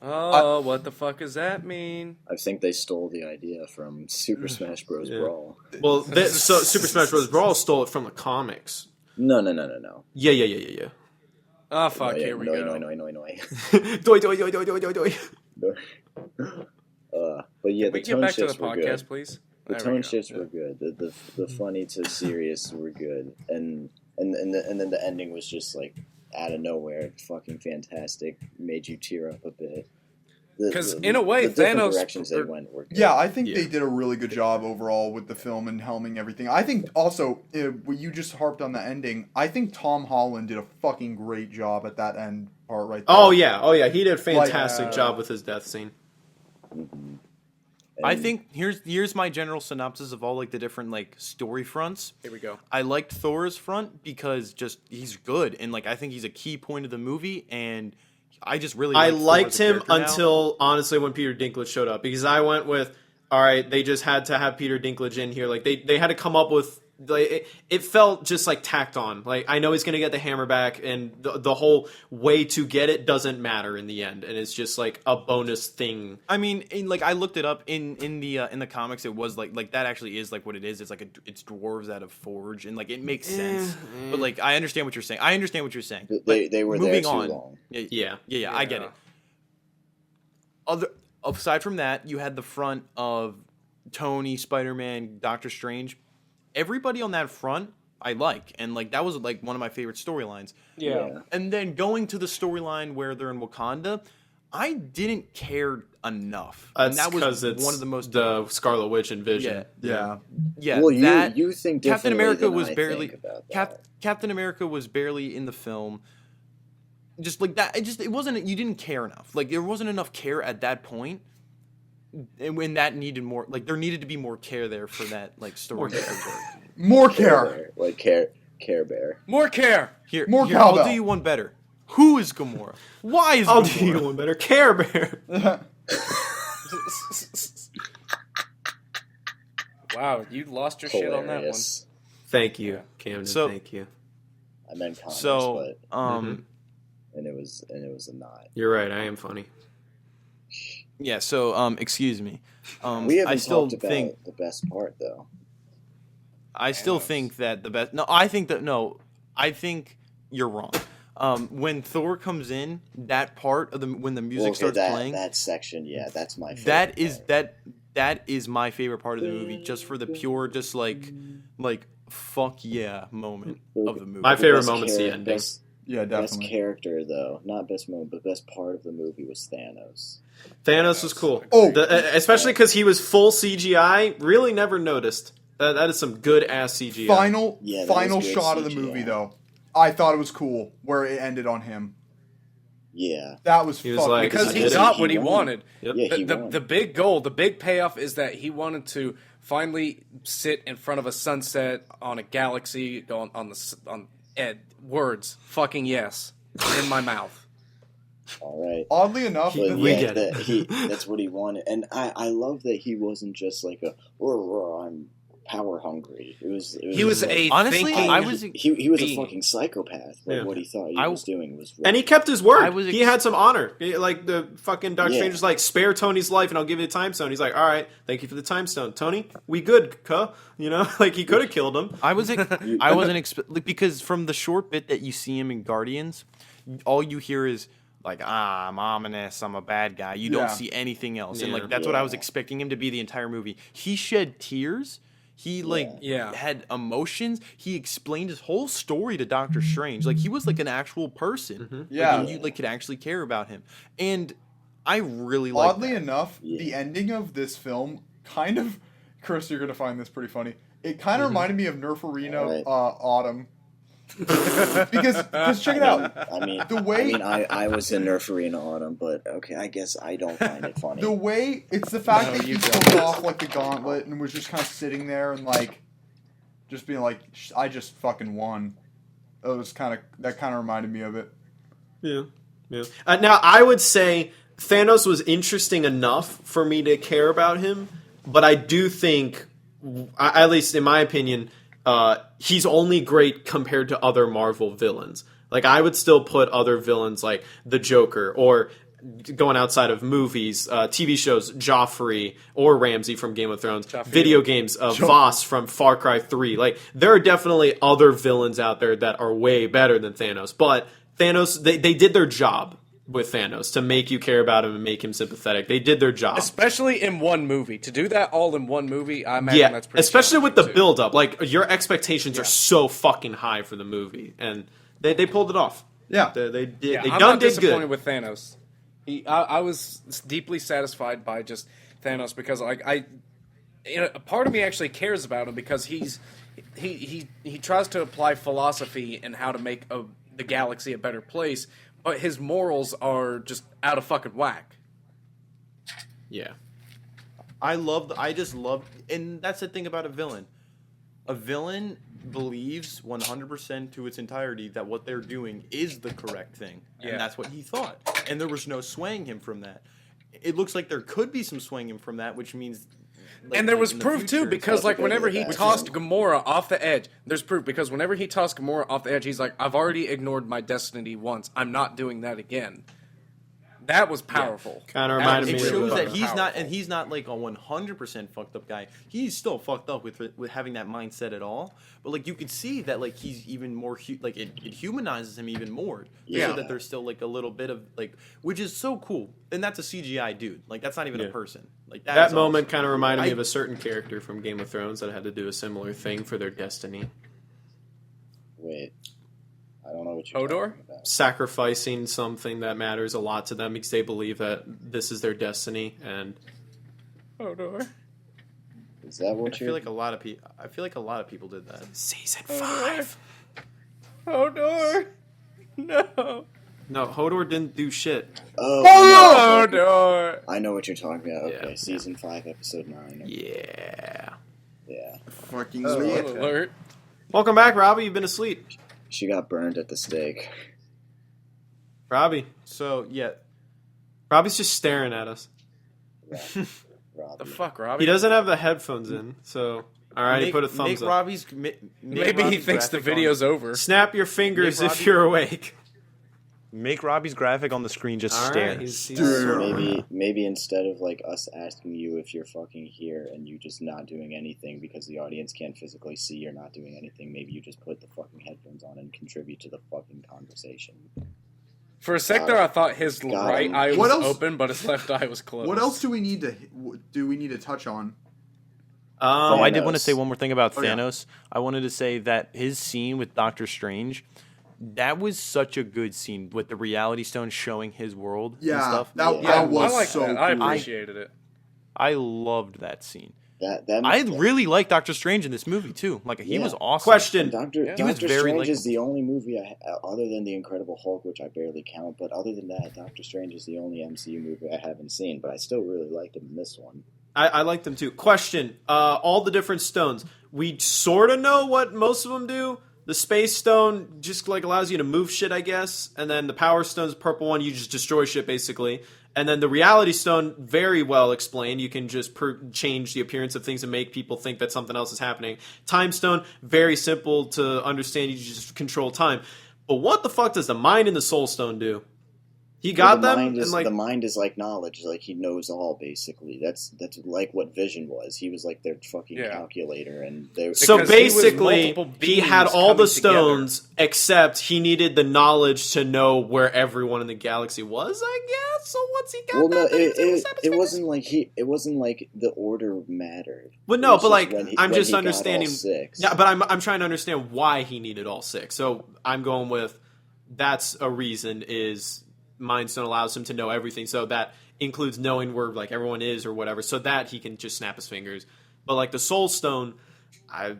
Oh, what the fuck does that mean? I think they stole the idea from Super Smash Bros. Brawl. Well, so Super Smash Bros. Brawl stole it from the comics. No. Yeah. Oh, fuck, here we go. No. Doi, doi, doi, doi, doi, doi, doi. But yeah, the We get tone back to the shifts were podcast, good. please. The There we tone go. shifts were good. The funny to serious were good, and then the ending was just like out of nowhere, fucking fantastic. Made you tear up a bit. Because in a way, the different Thanos. directions they went were good. Yeah, I think they did a really good job overall with the film and helming everything. I think also, you just harped on the ending. I think Tom Holland did a fucking great job at that end part right there. Oh yeah, he did a fantastic job with his death scene. Mm-hmm. I think here's my general synopsis of all like the different like story fronts. Here we go. I liked Thor's front because just he's good and like I think he's a key point of the movie and I just really I Thor liked as a him character now. until honestly when Peter Dinklage showed up because I went with all right, they just had to have Peter Dinklage in here. Like they had to come up with like it felt just like tacked on. Like I know he's gonna get the hammer back, and the whole way to get it doesn't matter in the end, and it's just like a bonus thing. I mean, like I looked it up in the comics. It was like that actually is like what it is. It's like it's dwarves out of Forge, and like it makes sense. But like I understand what you're saying. They were moving there too on. long. Yeah, I get it. Aside from that, you had the front of Tony, Spider-Man, Doctor Strange. Everybody on that front I like, and like that was like one of my favorite storylines. Yeah. And then going to the storyline where they're in Wakanda, I didn't care enough. That's and that was it's one of the most the Scarlet Witch and Vision. Yeah. Yeah. Well, that, you think Captain differently America than was I barely think about that. Captain America was barely in the film. Just like that, it wasn't. You didn't care enough. Like there wasn't enough care at that point, and when that needed more, like there needed to be more care there for that like story. More care. Like Care Bear. More care. Here, More here, I'll cowbell. do you one better. Who is Gamora? Why is I'll Gamora? do you one better. Care Bear. Wow, you lost your shit on that one. Hilarious. Thank you, Camden. So- thank you. I meant comics, So, but and it was a not. You're right. I am funny. yeah. So, excuse me. We haven't I still talked about think the best part though. I still think that the best. No, I think you're wrong. When Thor comes in, that part of when the music starts playing, that section, yeah, that's my favorite. That is my favorite part of the movie, just for the pure, just like fuck yeah moment of the movie. My favorite Best moment's the char- ending. Best, Yeah, best definitely. character though, not best moment, but best part of the movie was Thanos. Thanos was cool. Oh. Especially because he was full CGI. Really never noticed. That is some good ass CGI. Final Yeah, that was good shot of the CGI. movie though. I thought it was cool where it ended on him. Yeah. That was He was fucking like, Because I he did it. got what he won. wanted. Yep. Yeah, he The won. big goal, the big payoff is that he wanted to finally sit in front of a sunset on a galaxy on words fucking yes in my mouth. All right. Oddly enough, But We yeah, get it. that's what he wanted, and I love that he wasn't just like I'm power hungry. It was He was like, a Honestly, thinking. I was he was being. a fucking psychopath. Like Yeah. what he thought he I- was doing was wrong. And he kept his word. I was He had some honor. Like the fucking Doctor Yeah. Strange was like, spare Tony's life and I'll give you the time stone. He's like, all right, thank you for the time stone. Tony, we good, cuh. You know, like he could have killed him. I wasn't because from the short bit that you see him in Guardians, all you hear is like, I'm ominous, I'm a bad guy. You Yeah. don't see anything else, and Yeah. like that's what I was Yeah. expecting him to be the entire movie. He shed tears. He Yeah. had emotions. He explained his whole story to Doctor Strange. Like he was like an actual person. Yeah. Like, and you like could actually care about him. And I really like. oddly enough, Yeah. the ending of this film kind of, Chris, you're gonna find this pretty funny. It kind of reminded me of Nerfarino Alright. Autumn. because check it out. I mean, The way- I was in Nerfarina Autumn, but okay, I guess I don't find it funny. The way it's the fact No, that he you took don't. off like the gauntlet and was just kind of sitting there and like, just being like, I just fucking won. That kind of reminded me of it. Yeah. Yeah. Now, I would say Thanos was interesting enough for me to care about him, but I do think, at least in my opinion, he's only great compared to other Marvel villains. Like, I would still put other villains like the Joker, or going outside of movies, TV shows, Joffrey or Ramsay from Game of Thrones, video games, Voss from Far Cry 3. Like, there are definitely other villains out there that are way better than Thanos, but Thanos, they did their job with Thanos to make you care about him and make him sympathetic. They did their job. Especially in one movie. To do that all in one movie, I imagine that's pretty especially with the challenging, too. build-up. Like, your expectations are so fucking high for the movie, and they pulled it off. Yeah. They did. Yeah, They I'm done not did disappointed good. with Thanos. I was deeply satisfied by just Thanos because a part of me actually cares about him because he tries to apply philosophy and how to make the galaxy a better place, but his morals are just out of fucking whack. Yeah. I just love, and that's the thing about a villain. A villain believes 100% to its entirety that what they're doing is the correct thing, and that's what he thought. And there was no swaying him from that. It looks like there could be some swaying him from that, which means. And there was proof too, because like whenever he tossed Gamora off the edge, there's proof because whenever he tossed Gamora off the edge, he's like, "I've already ignored my destiny once. I'm not doing that again." That was powerful. Kind of reminded me. It shows of that he's not like a 100% fucked up guy. He's still fucked up with having that mindset at all. But like you could see that like he's even more it humanizes him even more. So that there's still like a little bit of like, which is so cool. And that's a CGI dude. Like that's not even a person. Like that moment kind of reminded me of a certain character from Game of Thrones that had to do a similar thing for their destiny. Wait. I don't know what you're Hodor? talking about. Sacrificing something that matters a lot to them because they believe that this is their destiny. And Hodor. Is that what I feel like a lot of people did that. Season 5. Hodor. No. No, Hodor didn't do shit. Oh, Hodor. I know what you're talking about. Okay, Yeah. Season 5, Episode 9. Yeah. Yeah. Fucking Spoiler alert. Welcome back, Robby. You've been asleep. She got burned at the stake. Robby. So yeah, Robbie's just staring at us. Robbie. The fuck, Robby? He doesn't have the headphones in, so alright, put a thumbs up. Maybe he thinks the video's over. Snap your fingers Make if you're awake. Make Robbie's graphic on the screen just stare. Alright, So maybe instead of like us asking you if you're fucking here and you just not doing anything because the audience can't physically see you're not doing anything, maybe you just put the fucking headphones on and contribute to the fucking conversation. For a sec there, I thought his right eye was open, but his left eye was closed. What else do we need to touch on? I did want to say one more thing about Oh, yeah. Thanos. I wanted to say that his scene with Doctor Strange, that was such a good scene with the Reality Stone showing his world and Yeah, stuff. that was I like so that. I cool. appreciated it. I loved that scene. That I really like Doctor Strange in this movie too. Like he was awesome. Question. Doctor He was very Strange likable. is the only movie other than the Incredible Hulk, which I barely count, but other than that, Doctor Strange is the only MCU movie I haven't seen, but I still really liked him in this one. I like them too. Question. All the different stones. We sort of know what most of them do. The Space Stone just like allows you to move shit, I guess. And then the Power Stone's the purple one. You just destroy shit, basically. And then the Reality Stone, very well explained. You can just change the appearance of things and make people think that something else is happening. Time Stone, very simple to understand. You just control time. But what the fuck does the Mind and the Soul Stone do? He got them, the mind is like knowledge, like he knows all. Basically, that's like what Vision was. He was like their fucking calculator, and they. So Because basically, he he had was all the coming stones, except he needed the knowledge to know where everyone in the galaxy was. I guess. So what's he got? Well, no, it wasn't like it wasn't like the order mattered. Well, It no, was but just like when I'm when just he got all understanding. 6. Yeah, but I'm trying to understand why he needed all 6. So I'm going with that's a reason is. Mind Stone allows him to know everything, so that includes knowing where like everyone is or whatever, so that he can just snap his fingers. But like the Soul Stone, The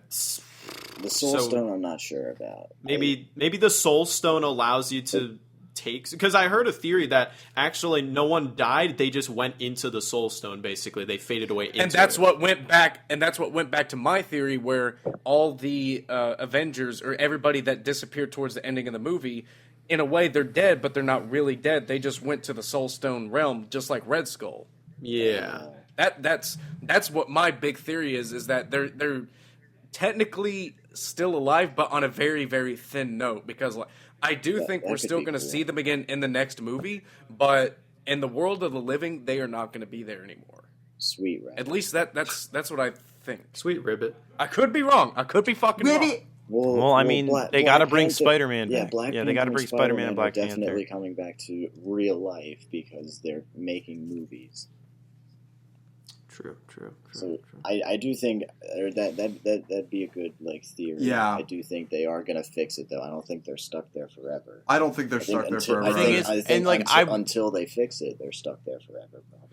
Soul Stone, I'm not sure about. Maybe the Soul Stone allows you to take, because I heard a theory that actually no one died; they just went into the Soul Stone. Basically, they faded away. Into And that's it. what went back. And that's what went back to my theory, where all the Avengers or everybody that disappeared towards the ending of the movie, in a way, they're dead, but they're not really dead. They just went to the Soul Stone realm, just like Red Skull. Yeah. That's what my big theory is that they're technically still alive, but on a very, very thin note. Because like, I do think we're still going to see them again in the next movie, but in the world of the living, they are not going to be there anymore. Sweet, right? At least that's what I think. Sweet Ribbit. I could be wrong. I could be fucking wrong. Well, I mean, they got to bring Spider-Man Yeah, back. Black they Panther got to and bring Spider-Man and Black are definitely Panther. coming back to real life because they're making movies. True. So I do think that'd be a good like theory. Yeah. I do think they are gonna fix it though. I don't think they're stuck there forever. I don't think they're stuck there forever. I think until they fix it, they're stuck there forever. Probably.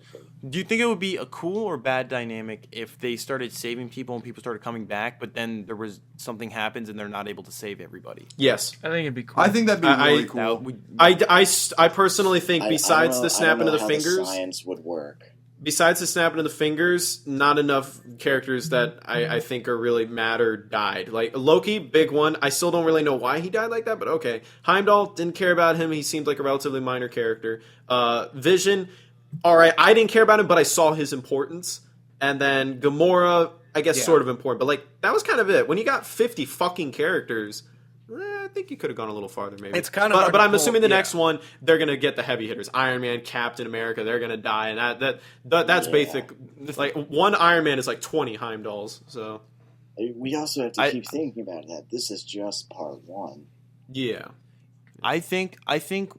Do you think it would be a cool or bad dynamic if they started saving people and people started coming back, but then there was something happens and they're not able to save everybody? Yes. I think it'd be cool. I think that'd be really cool. I personally think besides the snapping of the fingers, the science would work. Besides the snapping of the fingers, not enough characters that I think are really matter died. Like Loki, big one. I still don't really know why he died like that, but okay. Heimdall, didn't care about him. He seemed like a relatively minor character. Vision, all right. I didn't care about him, but I saw his importance. And then Gamora, I guess sort of important, but like that was kind of it. When you got 50 fucking characters, I think you could have gone a little farther, maybe. It's kind of, but I'm assuming the next one they're gonna get the heavy hitters. Iron Man, Captain America, they're gonna die, and that's basic. Like one Iron Man is like 20 Heimdalls. So we also have to keep thinking about that. This is just part one. Yeah, I think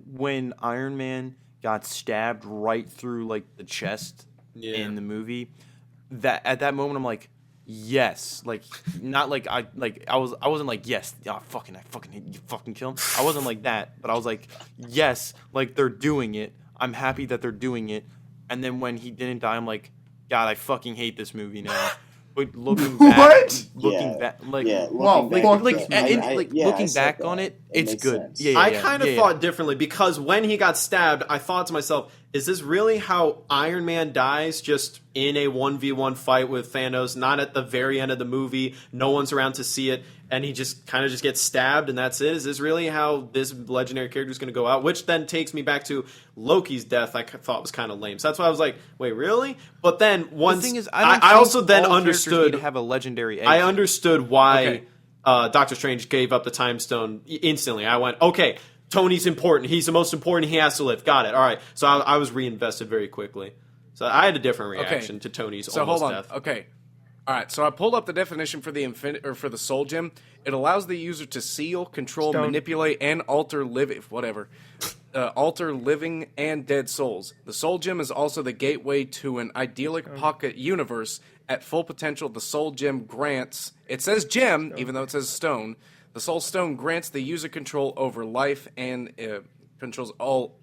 when Iron Man got stabbed right through like the chest in the movie, that at that moment I'm like, yes, like not like I wasn't like yes, I fucking you fucking kill him. I wasn't like that, but I was like yes, like they're doing it. I'm happy that they're doing it. And then when he didn't die, I'm like, God, I fucking hate this movie now. But looking back, looking back on it, it's good. Sense. I kind of thought differently because when he got stabbed, I thought to myself, is this really how Iron Man dies? Just in a 1v1 fight with Thanos, not at the very end of the movie, no one's around to see it, and he just kind of just gets stabbed and that's it? Is this really how this legendary character is going to go out? Which then takes me back to Loki's death. I thought was kind of lame. So that's why I was like, wait, really? But then once the thing is, I also then understood to have a legendary exit. I understood why Doctor Strange gave up the Time Stone instantly. I went, okay, Tony's important. He's the most important. He has to live. Got it. All right. So I was reinvested very quickly. So I had a different reaction to Tony's almost death. Okay. All right. So I pulled up the definition for the for the Soul Gem. It allows the user to seal, control, manipulate, and alter living and dead souls. The Soul Gem is also the gateway to an idyllic pocket universe. At full potential, the Soul Gem grants. It says gem, even though it says stone. The Soul Stone grants the user control over life and control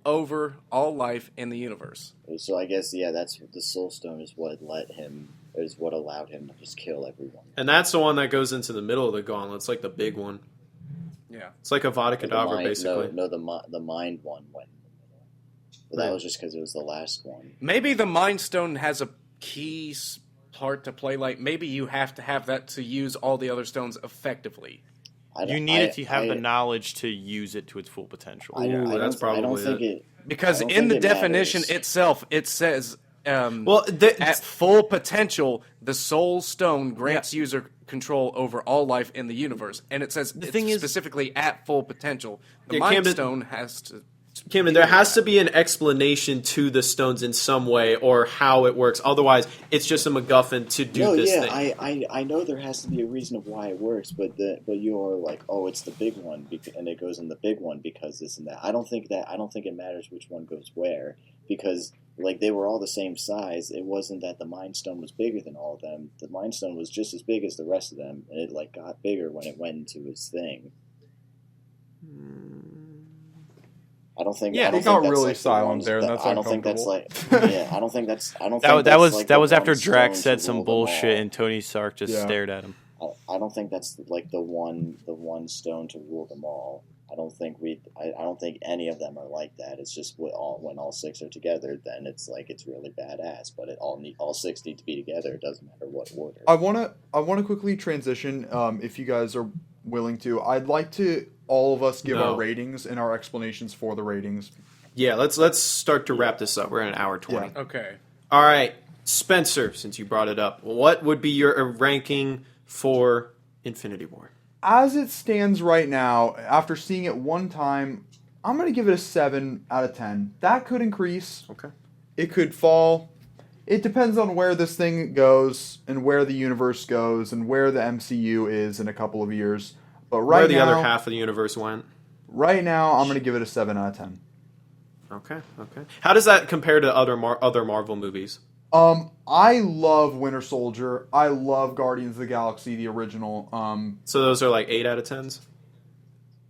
over all life in the universe. So I guess that's the Soul Stone is what allowed him to just kill everyone. And that's the one that goes into the middle of the gauntlet. It's like the big one. Yeah, it's like a Vada Kedavra, basically. No, the Mind one went. But that was just because it was the last one. Maybe the Mind Stone has a key part to play. Like maybe you have to have that to use all the other stones effectively. You need it to have the knowledge to use it to its full potential. That's probably it. Because in the definition itself, it says, at full potential, the Soul Stone grants user control over all life in the universe. And it says specifically at full potential. The Mind Stone has to... Camden, there has to be an explanation to the stones in some way or how it works. Otherwise, it's just a MacGuffin to do this thing. I know there has to be a reason of why it works, but you're like, oh, it's the big one, and it goes in the big one because this and that. I don't think it matters which one goes where because like they were all the same size. It wasn't that the Mind Stone was bigger than all of them. The Mind Stone was just as big as the rest of them, and it like got bigger when it went into its thing. I don't think. Yeah, he got really silent there, and that's I don't think that's uncomfortable. I don't think that's. I don't. That was after Drax said some bullshit, and Tony Stark just stared at him. I don't think that's like the one stone to rule them all. I don't think any of them are like that. It's just when all six are together, then it's like it's really badass. But all six need to be together. It doesn't matter what order. I wanna quickly transition. If you guys are willing to, I'd like to all of us give our ratings and our explanations for the ratings. Yeah, let's start to wrap this up. We're at an hour 20. Yeah. Okay. All right, Spencer, since you brought it up, what would be your ranking for Infinity War? As it stands right now, after seeing it one time, I'm going to give it a 7 out of 10. That could increase. Okay. It could fall. It depends on where this thing goes and where the universe goes and where the MCU is in a couple of years. But where the other half of the universe went. Right now, I'm going to give it a 7 out of 10. Okay. How does that compare to other Marvel movies? I love Winter Soldier. I love Guardians of the Galaxy, the original. So those are like 8 out of 10s?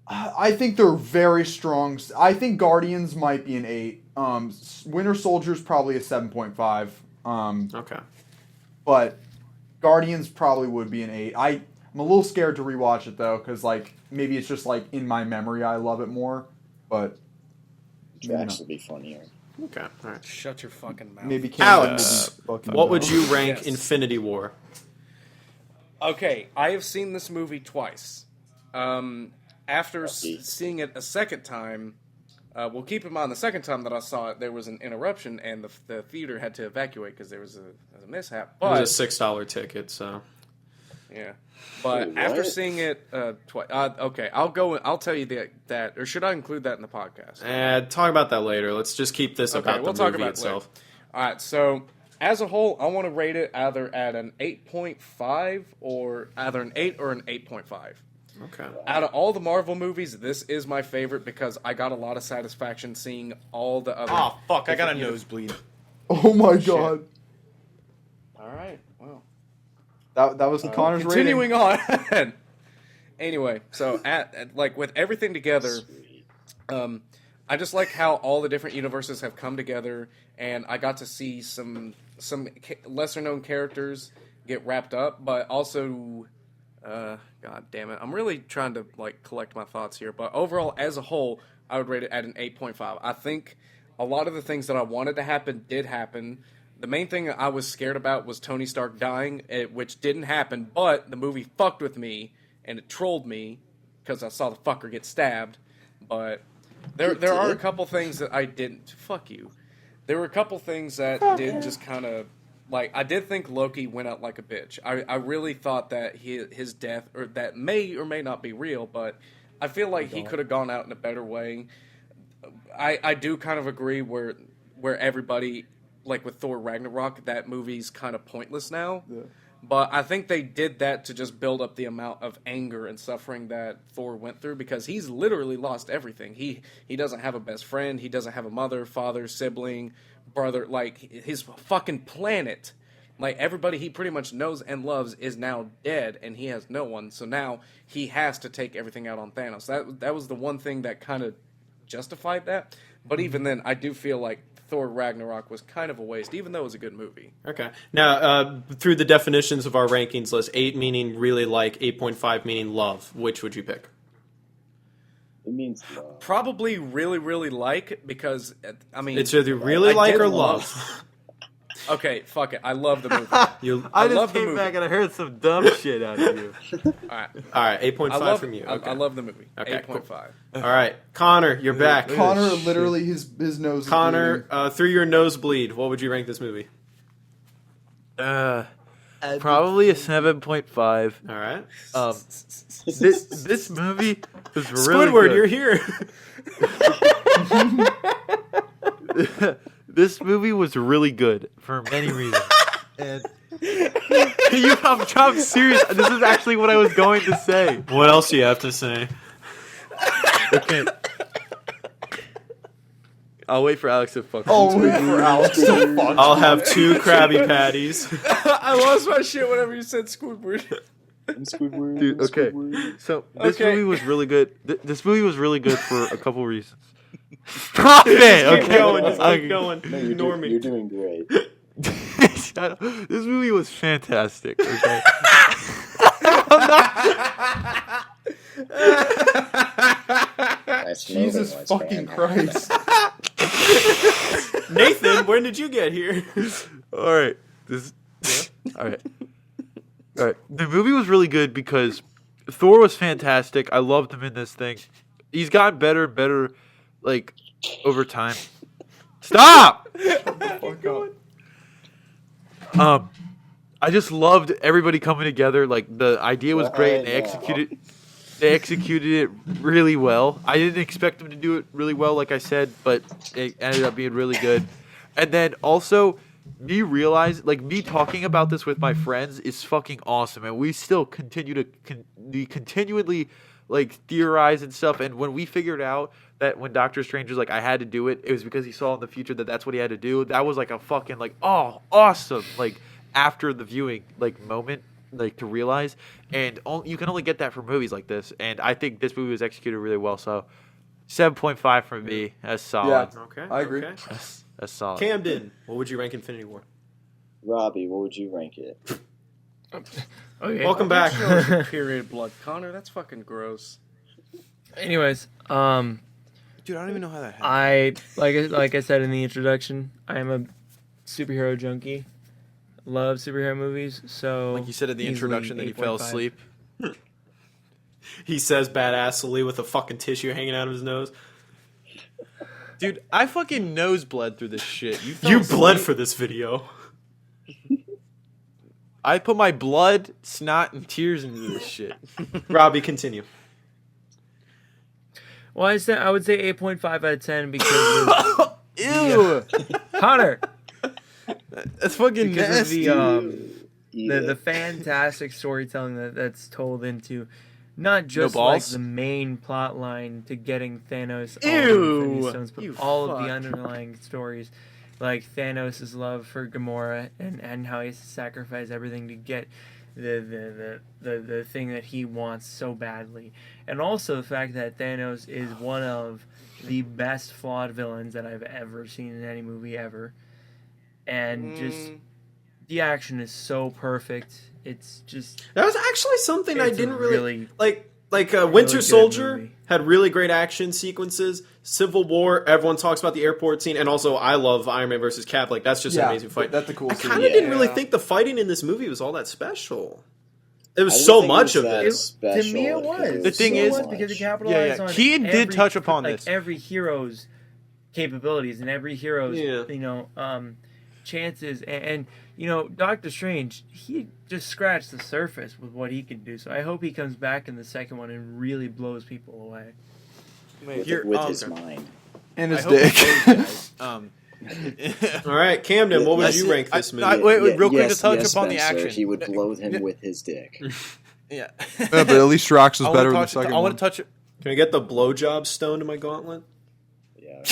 I think they're very strong. I think Guardians might be an 8. Winter Soldier's probably a 7.5. Okay. But Guardians probably would be an 8. I'm a little scared to rewatch it though, because like maybe it's just like in my memory I love it more. But Drax would be funnier. Okay, all right. Shut your fucking mouth. maybe Alex, fucking what would you rank Yes. Infinity War? Okay, I have seen this movie twice. After seeing it a second time, well, keep in mind the second time that I saw it, there was an interruption and the theater had to evacuate because there was a mishap. But It was a $6 ticket, so yeah, but Wait, after what? seeing it twice, okay, I'll tell you that, or should I include that in the podcast? talk about that later. Let's just keep this Okay, about we'll the talk movie about itself. it later. All right, so as a whole, I want to rate it either at an 8.5 or either an 8 or an 8.5. Okay. Out of all the Marvel movies, this is my favorite because I got a lot of satisfaction seeing all the other. Oh fuck! I got a different nosebleed. Oh my god. All right, well, That was Connor's continuing rating. on. Anyway, so at like with everything together, I just like how all the different universes have come together, and I got to see some lesser known characters get wrapped up, but also, god damn it, I'm really trying to like collect my thoughts here. But overall, as a whole, I would rate it at an 8.5. I think a lot of the things that I wanted to happen did happen. The main thing I was scared about was Tony Stark dying, which didn't happen, but the movie fucked with me, and it trolled me, because I saw the fucker get stabbed. But there are a couple things that I didn't. Fuck you. There were a couple things that did just kind of, like, I did think Loki went out like a bitch. I really thought that his death, or that may or may not be real, but I feel like he could have gone out in a better way. I do kind of agree where everybody, like with Thor Ragnarok, that movie's kind of pointless now. Yeah. But I think they did that to just build up the amount of anger and suffering that Thor went through, because he's literally lost everything. He doesn't have a best friend. He doesn't have a mother, father, sibling, brother. Like, his fucking planet, like, everybody he pretty much knows and loves is now dead, and he has no one. So now he has to take everything out on Thanos. That was the one thing that kind of justified that. But even then, I do feel like Thor Ragnarok was kind of a waste, even though it was a good movie. Okay. Now, through the definitions of our rankings list, 8 meaning really like, 8.5 meaning love. Which would you pick? It means love. Probably really, really like, because, I mean... It's either really I like did or love. Okay, fuck it. I love the movie. I love just the came movie. back and I heard some dumb shit out of you. All right. All right, 8.5 from you. Okay. I love the movie. Okay, 8.5. All right, Connor, you're back. Connor literally his nose. Connor, through your nosebleed, what would you rank this movie? Probably a 7.5. All right. This movie was really Squidward, good. you're here. This movie was really good for many reasons. And I'm serious. This is actually what I was going to say. What else do you have to say? Okay. I'll wait for Alex to fuck. Oh, wait for Alex to fuck. I'll have 2 Krabby Patties. I lost my shit whenever you said Squidward. Squidward, Dude, okay. Squidward. So this Okay. movie was really good. This movie was really good for a couple reasons. Stop it! Keep Okay. going, just Okay. keep going. No, Ignore me. you're doing great. Shut up. This movie was fantastic. Okay. Nice Jesus moving, fucking man. Christ. Nathan, when did you get here? All right. All right. All right. The movie was really good because Thor was fantastic. I loved him in this thing. He's gotten better and better, like, over time. Stop! I just loved everybody coming together. Like, the idea was great, and they executed it really well. I didn't expect them to do it really well, like I said, but it ended up being really good. And then also, me talking about this with my friends is fucking awesome, and we still continue to be continually like theorize and stuff. And when we figured out that when Doctor Strange was like, I had to do it, it was because he saw in the future that that's what he had to do. That was like a fucking like, oh, awesome. Like after the viewing like moment, like to realize. And you can only get that from movies like this. And I think this movie was executed really well. So 7.5 from me. That's solid. Yeah, Okay, I agree. Okay. That's solid. Camden, what would you rank Infinity War? Robbie, what would you rank it? Okay. Welcome back. Period blood. Connor, that's fucking gross. Anyways, Dude, I don't even know how that happened. like I said in the introduction, I am a superhero junkie. Love superhero movies. So Like you said in the easily introduction that you fell 8.5. asleep. He says badassly with a fucking tissue hanging out of his nose. Dude, I fucking nose bled through this shit. You fell You asleep. bled for this video. I put my blood, snot, and tears into this shit. Robbie, continue. Well, I would say 8.5 out of 10 because Ew. Connor, That's fucking because nasty. of Eat the it. fantastic storytelling that's told into not just like balls? the main plot line to getting Thanos all Ew. the Infinity Stones, but You all of fuck. the underlying stories, like Thanos' love for Gamora and how he has to sacrifice everything to get the thing that he wants so badly, and also the fact that Thanos is one of the best flawed villains that I've ever seen in any movie ever, and just the action is so perfect. It's just That was actually something I It's a didn't really really- like. Winter good Soldier movie. had really great action sequences. Civil War, everyone talks about the airport scene, and also I love Iron Man versus Cap. Like that's just an amazing fight. That's a cool I scene. kind of didn't really Yeah. think the fighting in this movie was all that special. It was I didn't so think much it of was that it. special to me it because was. The thing so is- much. because it capitalized on Keaton did every- touch upon like this. every hero's capabilities and every hero's Yeah. chances and Doctor Strange, he just scratched the surface with what he can do. So I hope he comes back in the second one and really blows people away. with, Here- with oh, his okay. mind. And I his hope dick. you guys, All right, Camden, what would Yes, you rank this movie? Wait, Yeah, real quick yes, to touch yes, upon the Spencer, action. He would blow him with his dick. Yeah. Yeah, but at least Drax was I wanna better than the touch- second I one. want to touch. Can I get the blowjob stone to my gauntlet? Yeah.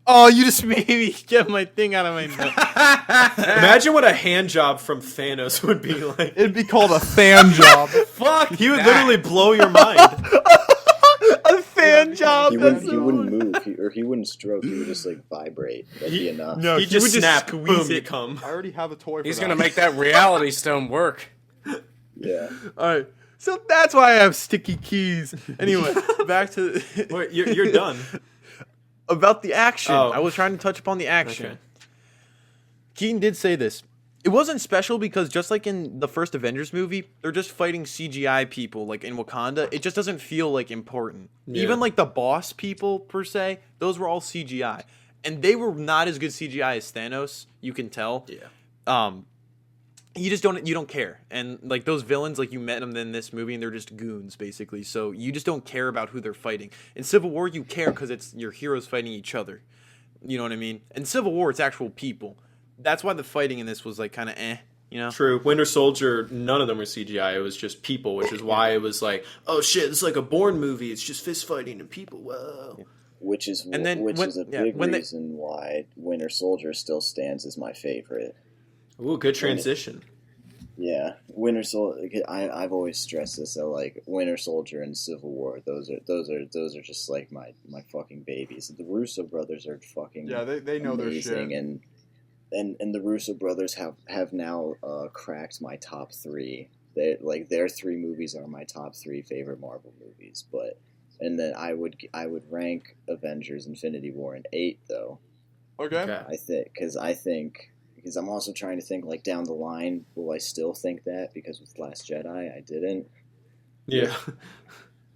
Oh, you just made me get my thing out of my mouth. Imagine what a hand job from Thanos would be like. It'd be called a fan job. Fuck. He would literally blow your mind. A fan job. He That's wouldn't move, he wouldn't stroke. He would just like vibrate. That'd be enough. No, He he just would just snap, squeeze boom, you it. come. I already have a toy for He's that. gonna make that reality stone work. Yeah. All right. So that's why I have sticky keys. Anyway, back to Wait, you're done. about the action. Oh. I was trying to touch upon the action. Okay. Keaton did say this. It wasn't special because just like in the first Avengers movie, they're just fighting CGI people like in Wakanda. It just doesn't feel like important. Yeah. Even like the boss people per se, those were all CGI. And they were not as good CGI as Thanos, you can tell. Yeah. You don't care. And like those villains, like you met them in this movie and they're just goons basically. So you just don't care about who they're fighting. In Civil War, you care because it's your heroes fighting each other. You know what I mean? In Civil War, it's actual people. That's why the fighting in this was like kind of you know? True. Winter Soldier, none of them were CGI. It was just people, which is why it was like, oh shit, this is like a Bourne movie. It's just fist fighting and people. Whoa. Which is And then which when- is a yeah, big when they- reason why Winter Soldier still stands as my favorite. Ooh, good transition. Yeah, Winter Soldier. I've always stressed this. So like Winter Soldier and Civil War, those are just like my fucking babies. The Russo brothers are fucking Yeah, they know their amazing, shit. and the Russo brothers have now cracked my top three. They like their three movies are my top three favorite Marvel movies. And then I would rank Avengers: Infinity War in 8 though. Okay. I think because I'm also trying to think like down the line, will I still think that? Because with Last Jedi, I didn't. Yeah.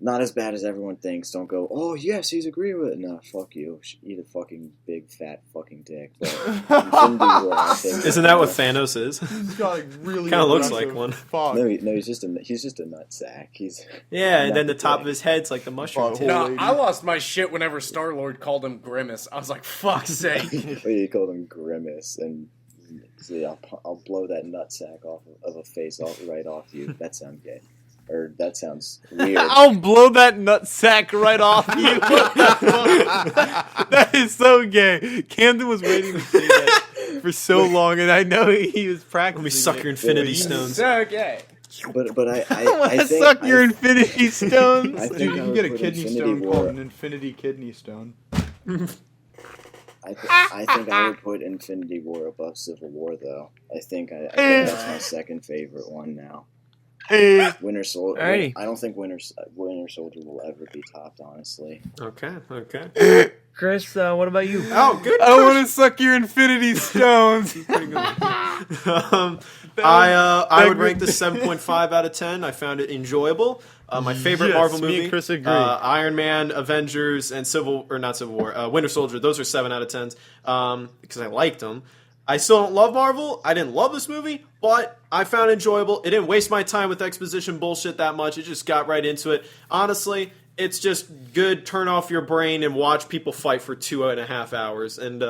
Not as bad as everyone thinks. Don't go, oh yes, he's agreeing with it. No, fuck you. Eat a fucking big fat fucking dick. But Infinity War, I think, Isn't that what Thanos is? He's got like really Kinda looks aggressive- like one. Fuck. No, he's just a nut sack. He's Yeah, and Not then the the top dick. of his head's like the mushroom Butthole. tip. No, lady. I lost my shit whenever Star-Lord called him Grimace. I was like, fuck's sake. he called him Grimace, and see, I'll blow that nut sack off of a face right off you. That sounds gay. Or that sounds weird. I'll blow that nutsack right off you. That is so gay. Camden was waiting to say that for so long, and I know he was practicing. Let me suck your infinity stones. So gay. But I want to think suck your infinity stones. I think Dude, I you can would get a put kidney Infinity stone War. called an infinity kidney stone. I think I would put Infinity War above Civil War, though. I think that's my second favorite one now. Winter Soldier. Alrighty. I don't think Winter Soldier will ever be topped, honestly. Okay. Chris, what about you? Oh, good. I want to suck your infinity stones. I would rank this 7.5 out of 10. I found it enjoyable. My favorite Yes, Marvel me movie, and Chris agree. Iron Man, Avengers, and Winter Soldier. Those are 7 out of 10s because I liked them. I still don't love Marvel. I didn't love this movie, but I found it enjoyable. It didn't waste my time with exposition bullshit that much. It just got right into it. Honestly, it's just good. Turn off your brain and watch people fight for 2.5 hours. And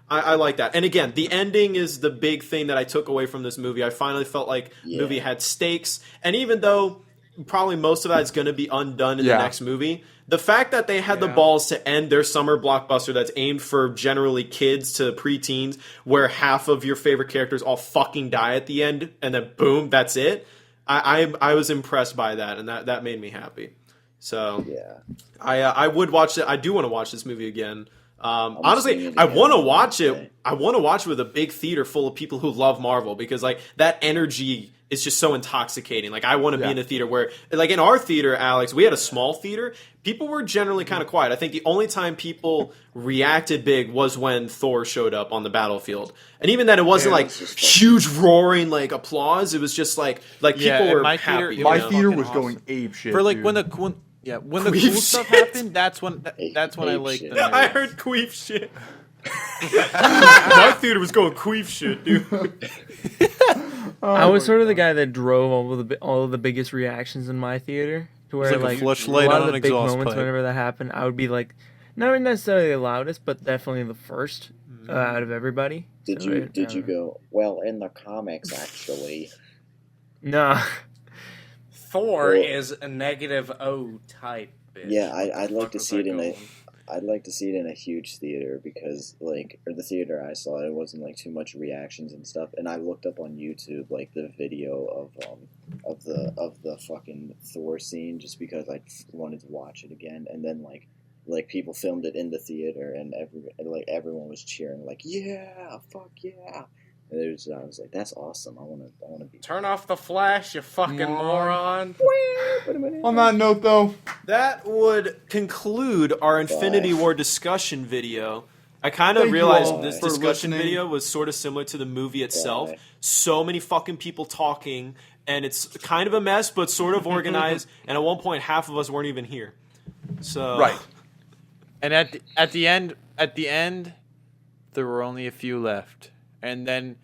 I like that. And again, the ending is the big thing that I took away from this movie. I finally felt like the movie had stakes. And even though probably most of that is going to be undone in the next movie, the fact that they had the balls to end their summer blockbuster that's aimed for generally kids to preteens, where half of your favorite characters all fucking die at the end, and then boom, that's it. I was impressed by that, and that made me happy. So I would watch it. I do want to watch this movie again. Honestly, I want to watch it. I want to watch it with a big theater full of people who love Marvel, because like that energy is just so intoxicating. Like I want to be in a theater where, like in our theater, Alex, we had a small theater. People were generally kind of quiet. I think the only time people reacted big was when Thor showed up on the battlefield, and even then, it wasn't like huge roaring like applause. It was just like people were happy. My theater was going ape shit for like dude. when the cool stuff happened. That's when I liked them. I heard queef shit. My theater was going queef shit, dude. I was sort of the guy that drove all of the biggest reactions in my theater, to where like a a fleshlight lot on of an the big exhaust moments pipe. whenever that happened, I would be like, not necessarily the loudest, but definitely the first out of everybody. Did you go, well, in the comics, actually? Nah. Thor is a negative O type. Bitch. Yeah, I'd like to see it in going? I'd like to see it in a huge theater, because the theater I saw, it wasn't like too much reactions and stuff. And I looked up on YouTube like the video of the fucking Thor scene, just because I wanted to watch it again. And then like people filmed it in the theater, and everyone was cheering like, yeah, fuck yeah. And I was like, that's awesome. I want to be. Turn off the flash, you fucking moron. On that note, though, That would conclude our Infinity War discussion video. I kind of realized this for discussion listening. video was sort of similar to the movie itself. So many fucking people talking, and it's kind of a mess, but sort of organized. And at one point, half of us weren't even here. So right. And at the end, there were only a few left. And then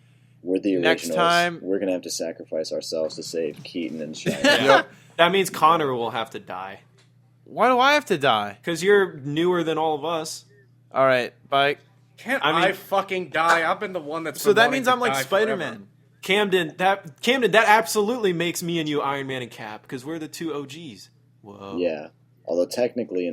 We're the next originals. time- We're gonna have to sacrifice ourselves to save Keaton and Cheyenne. yeah. That means Connor will have to die. why do I have to die? Because you're newer than all of us. All right, bye. Can't I I, mean- fucking die? I've been the one that's So been that wanting means to I'm like die Spider-Man. Camden, that absolutely makes me and you Iron Man and Cap, because we're the two OGs. Whoa. Yeah. Although technically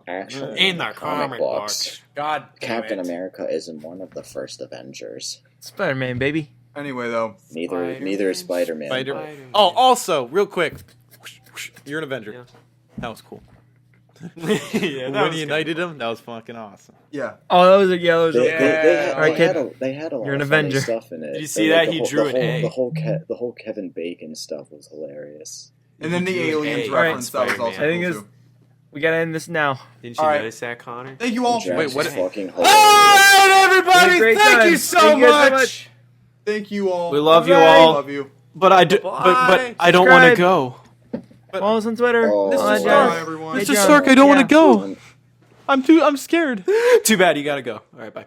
actually In the comic books. God damn Captain it. America isn't one of the first Avengers. Spider-Man, baby. Anyway, though, Neither is Spider-Man. Oh, also, real quick, you're an Avenger. Yeah. That was cool. Yeah, When he united them, that was fucking awesome. yeah. Oh, that was a yellow. They Alright, had kid. they had a lot You're an of funny Avenger. stuff in it. Did you see that? He drew an A. The whole Kevin Bacon stuff was hilarious. And then the Drew an aliens A. reference, that was also Spider-Man. I think cool, it's- too. We gotta end this now. Didn't you All right. notice that, Connor? Thank you all. Drax Wait, what- is fucking All hilarious. right, everybody, Great thank time. you so Thank you guys so much. much. Thank you all. We love you Bye. all. Love you. But I do, but I don't want to Subscribe. go. Follow us on Twitter. Oh, all that Mr. jazz. Stark. Bye, everyone. Hey, Mr. John. Stark, I don't want Yeah. to go. I'm scared. Too bad. You gotta go. All right, bye.